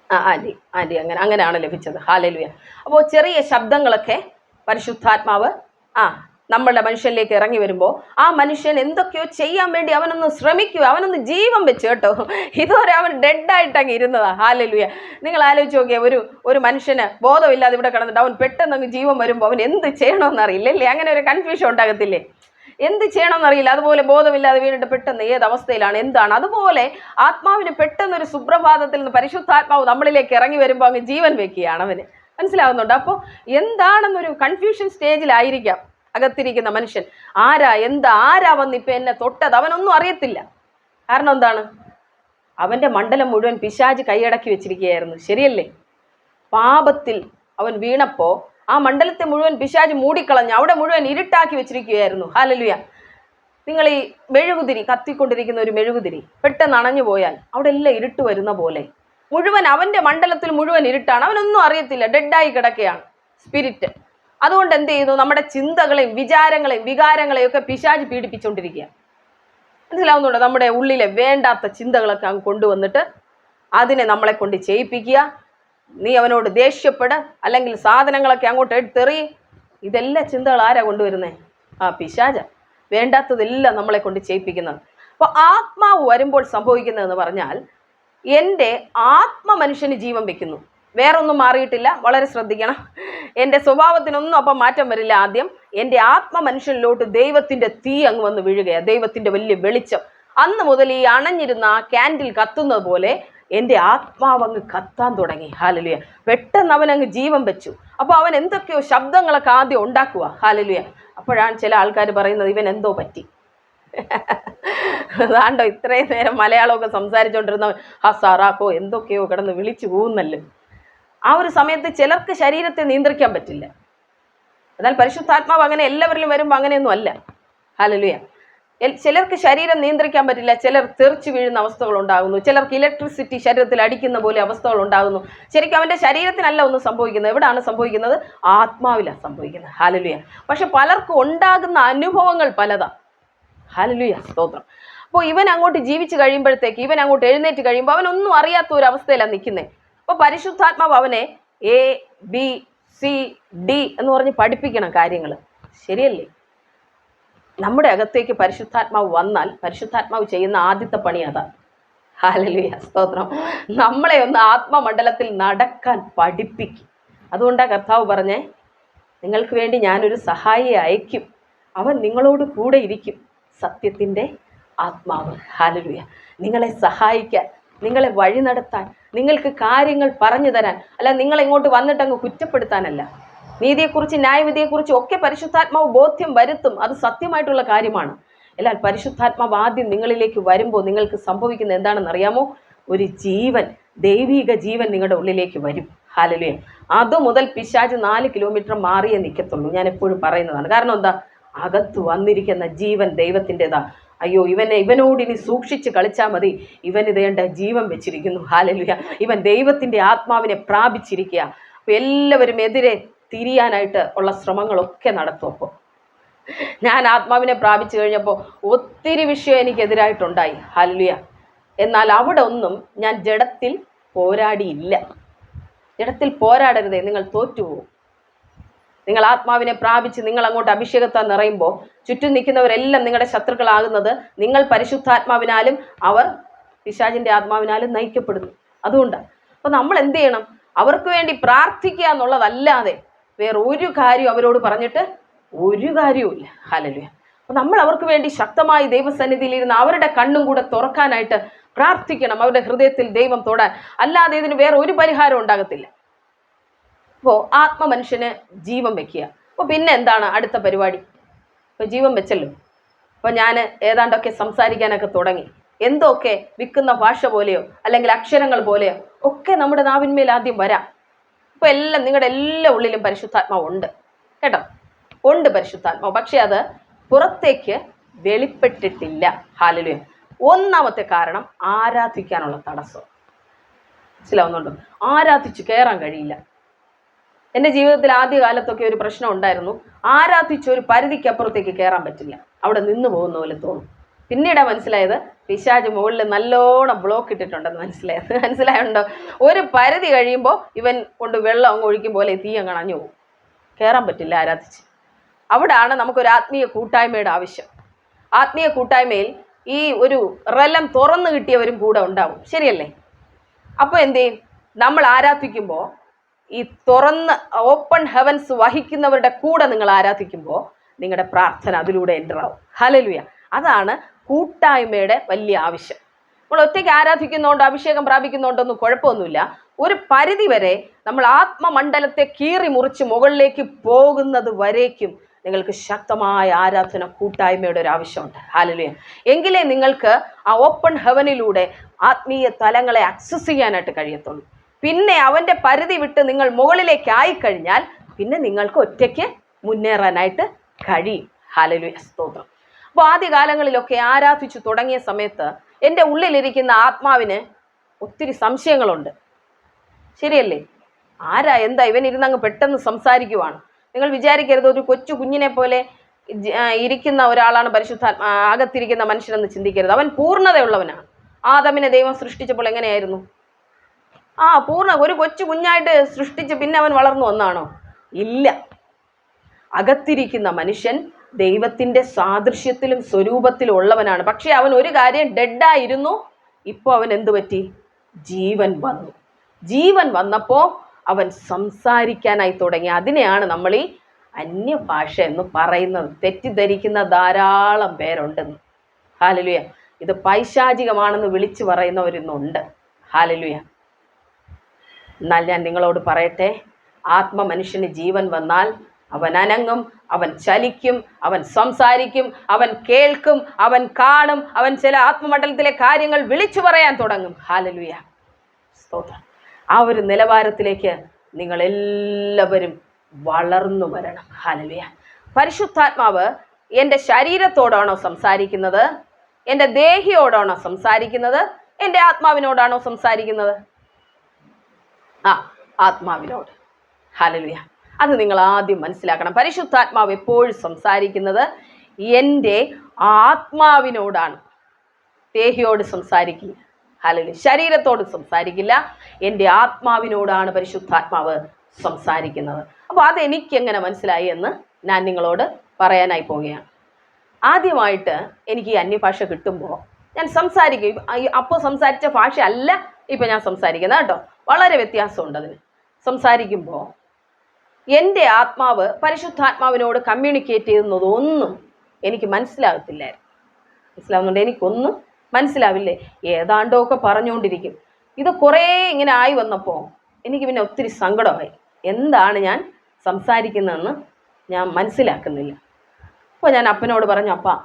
ആൻറ്റി അങ്ങനെയാണ് ലഭിച്ചത്. ഹല്ലേലൂയ. അപ്പോൾ ചെറിയ ശബ്ദങ്ങളൊക്കെ പരിശുദ്ധാത്മാവ് നമ്മളുടെ മനുഷ്യനിലേക്ക് ഇറങ്ങി വരുമ്പോൾ ആ മനുഷ്യൻ എന്തൊക്കെയോ ചെയ്യാൻ വേണ്ടി അവനൊന്ന് ശ്രമിക്കുക, അവനൊന്ന് ജീവൻ വെച്ച് കേട്ടോ. ഇതുവരെ അവൻ ഡെഡായിട്ട് അങ്ങ് ഇരുന്നതാ. ഹല്ലേലൂയ. നിങ്ങൾ ആലോചിച്ച് നോക്കിയാൽ ഒരു മനുഷ്യന് ബോധമില്ലാതെ ഇവിടെ കിടന്നിട്ട് അവൻ പെട്ടെന്ന് അങ്ങ് ജീവൻ വരുമ്പോൾ അവൻ എന്ത് ചെയ്യണമെന്ന് അറിയില്ലല്ലേ? അങ്ങനെ ഒരു കൺഫ്യൂഷൻ ഉണ്ടാകത്തില്ലേ? എന്ത് ചെയ്യണമെന്നറിയില്ല. അതുപോലെ ബോധമില്ലാതെ വീണിട്ട് പെട്ടെന്ന് ഏത് അവസ്ഥയിലാണ്, എന്താണ്, അതുപോലെ ആത്മാവിന് പെട്ടെന്നൊരു സുപ്രഭാതത്തിൽ നിന്ന് പരിശുദ്ധാത്മാവ് നമ്മളിലേക്ക് ഇറങ്ങി വരുമ്പോൾ അങ്ങ് ജീവൻ വെക്കുകയാണ് അവന്. മനസ്സിലാവുന്നുണ്ട്? അപ്പോൾ എന്താണെന്നൊരു കൺഫ്യൂഷൻ സ്റ്റേജിലായിരിക്കാം അകത്തിരിക്കുന്ന മനുഷ്യൻ. ആരാ വന്നിപ്പോൾ എന്നെ തൊട്ടത്, അവനൊന്നും അറിയത്തില്ല. കാരണം എന്താണ്? അവൻ്റെ മണ്ഡലം മുഴുവൻ പിശാച് കൈയടക്കി വെച്ചിരിക്കുകയായിരുന്നു. ശരിയല്ലേ? പാപത്തിൽ അവൻ വീണപ്പോൾ ആ മണ്ഡലത്തെ മുഴുവൻ പിശാച് മൂടിക്കളഞ്ഞ് അവിടെ മുഴുവൻ ഇരുട്ടാക്കി വെച്ചിരിക്കുകയായിരുന്നു. ഹല്ലേലൂയ. നിങ്ങൾ ഈ മെഴുകുതിരി, കത്തിക്കൊണ്ടിരിക്കുന്ന ഒരു മെഴുകുതിരി പെട്ടെന്ന് അണഞ്ഞു പോയാൽ അവിടെ എല്ലാം ഇരുട്ട് വരുന്ന പോലെ മുഴുവൻ അവൻ്റെ മണ്ഡലത്തിൽ മുഴുവൻ ഇരുട്ടാണ്. അവനൊന്നും അറിയത്തില്ല, ഡെഡായി കിടക്കുകയാണ് സ്പിരിറ്റ്. അതുകൊണ്ട് എന്ത് ചെയ്യുന്നു? നമ്മുടെ ചിന്തകളെയും വിചാരങ്ങളെയും വികാരങ്ങളെയും ഒക്കെ പിശാച് പീഡിപ്പിച്ചുകൊണ്ടിരിക്കുക. മനസ്സിലാവുന്നുണ്ടോ? നമ്മുടെ ഉള്ളിലെ വേണ്ടാത്ത ചിന്തകളൊക്കെ അങ്ങ് കൊണ്ടുവന്നിട്ട് അതിനെ നമ്മളെ കൊണ്ട് ചെയ്യിപ്പിക്കുക. നീ അവനോട് ദേഷ്യപ്പെട്, അല്ലെങ്കിൽ സാധനങ്ങളൊക്കെ അങ്ങോട്ട് എടുത്തെറി. ഇതെല്ലാം ചിന്തകൾ ആരാ കൊണ്ടുവരുന്നേ? പിശാച. വേണ്ടാത്തതെല്ലാം നമ്മളെ കൊണ്ട് ചെയ്യിപ്പിക്കുന്നത്. അപ്പോൾ ആത്മാവ് വരുമ്പോൾ സംഭവിക്കുന്നതെന്ന് പറഞ്ഞാൽ എൻ്റെ ആത്മ മനുഷ്യന് ജീവൻ വെക്കുന്നു. വേറൊന്നും മാറിയിട്ടില്ല. വളരെ ശ്രദ്ധിക്കണം. എൻ്റെ സ്വഭാവത്തിനൊന്നും അപ്പം മാറ്റം വരില്ല. ആദ്യം എൻ്റെ ആത്മ മനുഷ്യനിലോട്ട് ദൈവത്തിൻ്റെ തീ അങ്ങ് വന്ന് വീഴുകയാണ്, ദൈവത്തിൻ്റെ വലിയ വെളിച്ചം. അന്ന് മുതൽ ഈ അണഞ്ഞിരുന്ന ആ ക്യാൻഡിൽ കത്തുന്നത് പോലെ എൻ്റെ ആത്മാവ് അങ്ങ് കത്താൻ തുടങ്ങി. ഹല്ലേലൂയ. പെട്ടെന്ന് അവൻ അങ്ങ് ജീവൻ വെച്ചു. അപ്പോൾ അവൻ എന്തൊക്കെയോ ശബ്ദങ്ങളൊക്കെ ആദ്യം ഉണ്ടാക്കുക. ഹല്ലേലൂയ. അപ്പോഴാണ് ചില ആൾക്കാർ പറയുന്നത് ഇവൻ എന്തോ പറ്റി. അതാണ്ടോ ഇത്രയും നേരം മലയാളമൊക്കെ സംസാരിച്ചുകൊണ്ടിരുന്നവൻ സാറാക്കോ എന്തൊക്കെയോ കിടന്ന് വിളിച്ചു പോകുന്നല്ലോ. ആ ഒരു സമയത്ത് ചിലർക്ക് ശരീരത്തെ നിയന്ത്രിക്കാൻ പറ്റില്ല. എന്നാൽ പരിശുദ്ധാത്മാവ് അങ്ങനെ എല്ലാവരിലും വരുമ്പോൾ അങ്ങനെയൊന്നും അല്ല. ഹല്ലേലൂയ. ചിലർക്ക് ശരീരം നിയന്ത്രിക്കാൻ പറ്റില്ല. ചിലർ തെറിച്ചു വീഴുന്ന അവസ്ഥകൾ ഉണ്ടാകുന്നു. ചിലർക്ക് ഇലക്ട്രിസിറ്റി ശരീരത്തിൽ അടിക്കുന്ന പോലെ അവസ്ഥകൾ ഉണ്ടാകുന്നു. ശരിക്കും അവൻ്റെ ശരീരത്തിനല്ല ഒന്നും സംഭവിക്കുന്നത്. എവിടെയാണ് സംഭവിക്കുന്നത്? ആത്മാവിലാണ് സംഭവിക്കുന്നത്. ഹല്ലേലൂയ. പക്ഷെ പലർക്കും ഉണ്ടാകുന്ന അനുഭവങ്ങൾ പലതാ. ഹല്ലേലൂയ. സ്തോത്രം. അപ്പോൾ ഇവൻ അങ്ങോട്ട് ജീവിച്ച് കഴിയുമ്പോഴത്തേക്ക്, ഇവൻ അങ്ങോട്ട് എഴുന്നേറ്റ് കഴിയുമ്പോൾ അവനൊന്നും അറിയാത്ത ഒരു അവസ്ഥയിലാണ് നിൽക്കുന്നത്. അപ്പോൾ പരിശുദ്ധാത്മാവ് അവനെ ABCD എന്ന് പറഞ്ഞ് പഠിപ്പിക്കണം കാര്യങ്ങൾ. ശരിയല്ലേ? നമ്മുടെ അകത്തേക്ക് പരിശുദ്ധാത്മാവ് വന്നാൽ പരിശുദ്ധാത്മാവ് ചെയ്യുന്ന ആദ്യത്തെ പണി അതാ. ഹല്ലേലൂയ. സ്തോത്രം. നമ്മളെ ഒന്ന് ആത്മമണ്ഡലത്തിൽ നടക്കാൻ പഠിപ്പിക്കും. അതുകൊണ്ടാണ് കർത്താവ് പറഞ്ഞേ, നിങ്ങൾക്ക് വേണ്ടി ഞാനൊരു സഹായിയെ അയക്കും, അവൻ നിങ്ങളോട് കൂടെ ഇരിക്കും, സത്യത്തിൻ്റെ ആത്മാവ്. ഹല്ലേലൂയ. നിങ്ങളെ സഹായിക്കാൻ, നിങ്ങളെ വഴി നടത്താൻ, നിങ്ങൾക്ക് കാര്യങ്ങൾ പറഞ്ഞു തരാൻ. അല്ല നിങ്ങളെ ഇങ്ങോട്ട് വന്നിട്ട് അങ്ങ് കുറ്റപ്പെടുത്താനല്ല. നീതിയെക്കുറിച്ച് ന്യായവിധിയെക്കുറിച്ചും ഒക്കെ പരിശുദ്ധാത്മാവ് ബോധ്യം വരുത്തും. അത് സത്യമായിട്ടുള്ള കാര്യമാണ്. എന്നാൽ പരിശുദ്ധാത്മാവ് ആദ്യം നിങ്ങളിലേക്ക് വരുമ്പോൾ നിങ്ങൾക്ക് സംഭവിക്കുന്നത് എന്താണെന്ന് അറിയാമോ? ഒരു ജീവൻ, ദൈവിക ജീവൻ നിങ്ങളുടെ ഉള്ളിലേക്ക് വരും. ഹല്ലേലൂയ. അതുമുതൽ പിശാച് 4 കിലോമീറ്റർ മാറിയേ നിൽക്കത്തുള്ളൂ. ഞാൻ എപ്പോഴും പറയുന്നതാണ്. കാരണം എന്താ? അകത്ത് വന്നിരിക്കുന്ന ജീവൻ ദൈവത്തിൻ്റെതാ. അയ്യോ ഇവനോട് ഇനി സൂക്ഷിച്ച് കളിച്ചാൽ മതി, ഇവനിതേണ്ട ജീവൻ വെച്ചിരിക്കുന്നു. ഹല്ലേലൂയ. ഇവൻ ദൈവത്തിൻ്റെ ആത്മാവിനെ പ്രാപിച്ചിരിക്കുക. അപ്പോൾ എല്ലാവരും എതിരെ തിരിയാനായിട്ട് ഉള്ള ശ്രമങ്ങളൊക്കെ നടത്തും. അപ്പോൾ ഞാൻ ആത്മാവിനെ പ്രാപിച്ചു കഴിഞ്ഞപ്പോൾ ഒത്തിരി വിഷയം എനിക്കെതിരായിട്ടുണ്ടായി. ഹല്ലേലൂയ. എന്നാൽ അവിടെ ഒന്നും ഞാൻ ജഡത്തിൽ പോരാടിയില്ല. ജഡത്തിൽ പോരാടരുതേ, നിങ്ങൾ തോറ്റുപോകും. നിങ്ങൾ ആത്മാവിനെ പ്രാപിച്ച് നിങ്ങൾ അങ്ങോട്ട് അഭിഷേകത്താൽ നിറയുമ്പോൾ ചുറ്റും നിൽക്കുന്നവരെല്ലാം നിങ്ങളുടെ ശത്രുക്കളാകുന്നത് നിങ്ങൾ പരിശുദ്ധാത്മാവിനാലും അവർ പിശാചിൻ്റെ ആത്മാവിനാലും നയിക്കപ്പെടുന്നു. അതുകൊണ്ടാണ്. അപ്പോൾ നമ്മൾ എന്ത് ചെയ്യണം? അവർക്ക് വേണ്ടി പ്രാർത്ഥിക്കുക എന്നുള്ളതല്ലാതെ വേറെ ഒരു കാര്യം അവരോട് പറഞ്ഞിട്ട് ഒരു കാര്യവുമില്ല. ഹല്ലേലൂയ. അപ്പോൾ നമ്മൾ അവർക്ക് വേണ്ടി ശക്തമായി ദൈവസന്നിധിയിലിരുന്ന് അവരുടെ കണ്ണും കൂടെ തുറക്കാനായിട്ട് പ്രാർത്ഥിക്കണം, അവരുടെ ഹൃദയത്തിൽ ദൈവം തൊടാൻ. അല്ലാതെ ഇതിന് വേറെ ഒരു പരിഹാരം ഉണ്ടാകത്തില്ല. അപ്പോൾ ആത്മ മനുഷ്യന് ജീവൻ വെക്കുക. അപ്പോൾ പിന്നെ എന്താണ് അടുത്ത പരിപാടി? ഇപ്പോൾ ജീവൻ വെച്ചല്ലോ. അപ്പോൾ ഞാൻ ഏതാണ്ടൊക്കെ സംസാരിക്കാനൊക്കെ തുടങ്ങി. എന്തൊക്കെ വിൽക്കുന്ന ഭാഷ പോലെയോ അല്ലെങ്കിൽ അക്ഷരങ്ങൾ പോലെയോ ഒക്കെ നമ്മുടെ നാവിന്മേൽ ആദ്യം വരാം. ഇപ്പോൾ എല്ലാം നിങ്ങളുടെ എല്ലാ ഉള്ളിലും പരിശുദ്ധാത്മാവ് ഉണ്ട് കേട്ടോ, ഉണ്ട് പരിശുദ്ധാത്മാവ്. പക്ഷെ അത് പുറത്തേക്ക് വെളിപ്പെട്ടിട്ടില്ല. ഹല്ലേലൂയ. ഒന്നാമത്തെ കാരണം ആരാധിക്കാനുള്ള തടസ്സം. മനസ്സിലാവുന്നുണ്ടോ? ആരാധിച്ച് കയറാൻ കഴിയില്ല. എൻ്റെ ജീവിതത്തിൽ ആദ്യകാലത്തൊക്കെ ഒരു പ്രശ്നം ഉണ്ടായിരുന്നു. ആരാധിച്ച് ഒരു പരിധിക്കപ്പുറത്തേക്ക് കയറാൻ പറ്റില്ല, അവിടെ നിന്ന് പോകുന്ന പോലെ തോന്നും. പിന്നീട് മനസ്സിലായത് പിശാച് മുകളിൽ നല്ലോണം ബ്ലോക്ക് ഇട്ടിട്ടുണ്ടെന്ന് മനസ്സിലായുണ്ടോ? ഒരു പരിധി കഴിയുമ്പോൾ ഇവൻ കൊണ്ട് വെള്ളം അങ്ങ് ഒഴിക്കും പോലെ തീ അങ്ങ് അണഞ്ഞു പോകും. കയറാൻ പറ്റില്ല ആരാധിച്ച്. അവിടാണ് നമുക്കൊരു ആത്മീയ കൂട്ടായ്മയുടെ ആവശ്യം. ആത്മീയ കൂട്ടായ്മയിൽ ഈ ഒരു റെലം തുറന്നു കിട്ടിയവരും കൂടെ ഉണ്ടാവും, ശരിയല്ലേ? അപ്പോൾ എന്ത് ചെയ്യും? നമ്മൾ ആരാധിക്കുമ്പോൾ ഈ തുറന്ന് ഓപ്പൺ ഹെവൻസ് വഹിക്കുന്നവരുടെ കൂടെ നിങ്ങൾ ആരാധിക്കുമ്പോൾ നിങ്ങളുടെ പ്രാർത്ഥന അതിലൂടെ എൻ്റർ ആവും. ഹല്ലേലൂയ. അതാണ് കൂട്ടായ്മയുടെ വലിയ ആവശ്യം. നമ്മൾ ഒറ്റയ്ക്ക് ആരാധിക്കുന്നതുകൊണ്ട് അഭിഷേകം പ്രാപിക്കുന്നതുകൊണ്ടൊന്നും കുഴപ്പമൊന്നുമില്ല. ഒരു പരിധി വരെ നമ്മൾ ആത്മമണ്ഡലത്തെ കീറി മുറിച്ച് മുകളിലേക്ക് പോകുന്നത് വരേക്കും നിങ്ങൾക്ക് ശക്തമായ ആരാധന കൂട്ടായ്മയുടെ ഒരു ആവശ്യമുണ്ട്. ഹല്ലേലൂയ. എങ്കിലേ നിങ്ങൾക്ക് ആ ഓപ്പൺ ഹെവനിലൂടെ ആത്മീയ തലങ്ങളെ ആക്സസ് ചെയ്യാനായിട്ട് കഴിയത്തുള്ളൂ. പിന്നെ അവൻ്റെ പരിധി വിട്ട് നിങ്ങൾ മുകളിലേക്ക് ആയിക്കഴിഞ്ഞാൽ പിന്നെ നിങ്ങൾക്ക് ഒറ്റയ്ക്ക് മുന്നേറാനായിട്ട് കഴിയും. ഹല്ലേലൂയ, സ്തോത്രം. അപ്പോൾ ആദ്യകാലങ്ങളിലൊക്കെ ആരാധിച്ചു തുടങ്ങിയ സമയത്ത് എൻ്റെ ഉള്ളിലിരിക്കുന്ന ആത്മാവിന് ഒത്തിരി സംശയങ്ങളുണ്ട്, ശരിയല്ലേ? ആരാ എന്താ ഇവൻ ഇരുന്നങ്ങ് പെട്ടെന്ന് സംസാരിക്കുവാണ്. നിങ്ങൾ വിചാരിക്കരുത് ഒരു കൊച്ചു കുഞ്ഞിനെ പോലെ ഇരിക്കുന്ന ഒരാളാണ് പരിശുദ്ധാത്മാ അകത്തിരിക്കുന്ന മനുഷ്യനെന്ന് ചിന്തിക്കരുത്. അവൻ പൂർണ്ണതയുള്ളവനാണ്. ആദമിനെ ദൈവം സൃഷ്ടിച്ചപ്പോൾ എങ്ങനെയായിരുന്നു? ഒരു കൊച്ചു കുഞ്ഞായിട്ട് സൃഷ്ടിച്ച് പിന്നെ അവൻ വളർന്നു വന്നാണോ? ഇല്ല. അകത്തിരിക്കുന്ന മനുഷ്യൻ ദൈവത്തിൻ്റെ സാദൃശ്യത്തിലും സ്വരൂപത്തിലും ഉള്ളവനാണ്. പക്ഷെ അവൻ ഒരു കാര്യം ഡെഡായിരുന്നു. ഇപ്പോൾ അവൻ എന്തു പറ്റി? ജീവൻ വന്നു. ജീവൻ വന്നപ്പോൾ അവൻ സംസാരിക്കാനായി തുടങ്ങി. അതിനെയാണ് നമ്മൾ ഈ അന്യഭാഷ എന്ന് പറയുന്നത്. തെറ്റിദ്ധരിക്കുന്ന ധാരാളം പേരുണ്ടെന്ന്. ഹല്ലേലൂയ. ഇത് പൈശാചികമാണെന്ന് വിളിച്ചു പറയുന്നവരിന്നുണ്ട്. ഹല്ലേലൂയ. എന്നാൽ ഞാൻ നിങ്ങളോട് പറയട്ടെ, ആത്മമനുഷ്യന് ജീവൻ വന്നാൽ അവൻ അനങ്ങും, അവൻ ചലിക്കും, അവൻ സംസാരിക്കും, അവൻ കേൾക്കും, അവൻ കാണും, അവൻ ചില ആത്മമണ്ഡലത്തിലെ കാര്യങ്ങൾ വിളിച്ചു പറയാൻ തുടങ്ങും. ഹല്ലേലൂയ, സ്തോത്രം. ആ ഒരു നിലവാരത്തിലേക്ക് നിങ്ങളെല്ലാവരും വളർന്നു വരണം. ഹല്ലേലൂയ. പരിശുദ്ധാത്മാവ് എൻ്റെ ശരീരത്തോടാണോ സംസാരിക്കുന്നത്? എൻ്റെ ദേഹിയോടാണോ സംസാരിക്കുന്നത്? എൻ്റെ ആത്മാവിനോടാണോ സംസാരിക്കുന്നത്? ആത്മാവിനോട്. ഹല്ലേലൂയ. അത് നിങ്ങൾ ആദ്യം മനസ്സിലാക്കണം. പരിശുദ്ധാത്മാവ് എപ്പോഴും സംസാരിക്കുന്നത് എൻ്റെ ആത്മാവിനോടാണ്, ദേഹിയോട് സംസാരിക്കില്ല. ഹല്ലേലൂയ. ശരീരത്തോട് സംസാരിക്കില്ല, എൻ്റെ ആത്മാവിനോടാണ് പരിശുദ്ധാത്മാവ് സംസാരിക്കുന്നത്. അപ്പോൾ അതെനിക്ക് എങ്ങനെ മനസ്സിലായി എന്ന് ഞാൻ നിങ്ങളോട് പറയാനായി പോവുകയാണ്. ആദ്യമായിട്ട് എനിക്ക് ഈ അന്യഭാഷ കിട്ടുമ്പോൾ ഞാൻ സംസാരിക്കും. അപ്പോൾ സംസാരിച്ച ഭാഷ അല്ല ഇപ്പം ഞാൻ സംസാരിക്കുന്നത് കേട്ടോ, വളരെ വ്യത്യാസമുണ്ട് അതിന്. സംസാരിക്കുമ്പോൾ എൻ്റെ ആത്മാവ് പരിശുദ്ധാത്മാവിനോട് കമ്മ്യൂണിക്കേറ്റ് ചെയ്യുന്നതൊന്നും എനിക്ക് മനസ്സിലാകത്തില്ലായിരുന്നു. മനസ്സിലാവുന്നുണ്ട്? എനിക്കൊന്നും മനസ്സിലാവില്ലേ, ഏതാണ്ടൊക്കെ പറഞ്ഞുകൊണ്ടിരിക്കും. ഇത് കുറേ ഇങ്ങനെ ആയി വന്നപ്പോൾ എനിക്ക് പിന്നെ ഒത്തിരി സങ്കടമായി. എന്താണ് ഞാൻ സംസാരിക്കുന്നതെന്ന് ഞാൻ മനസ്സിലാക്കുന്നില്ല. അപ്പോൾ ഞാൻ അപ്പനോട് പറഞ്ഞു, അപ്പാ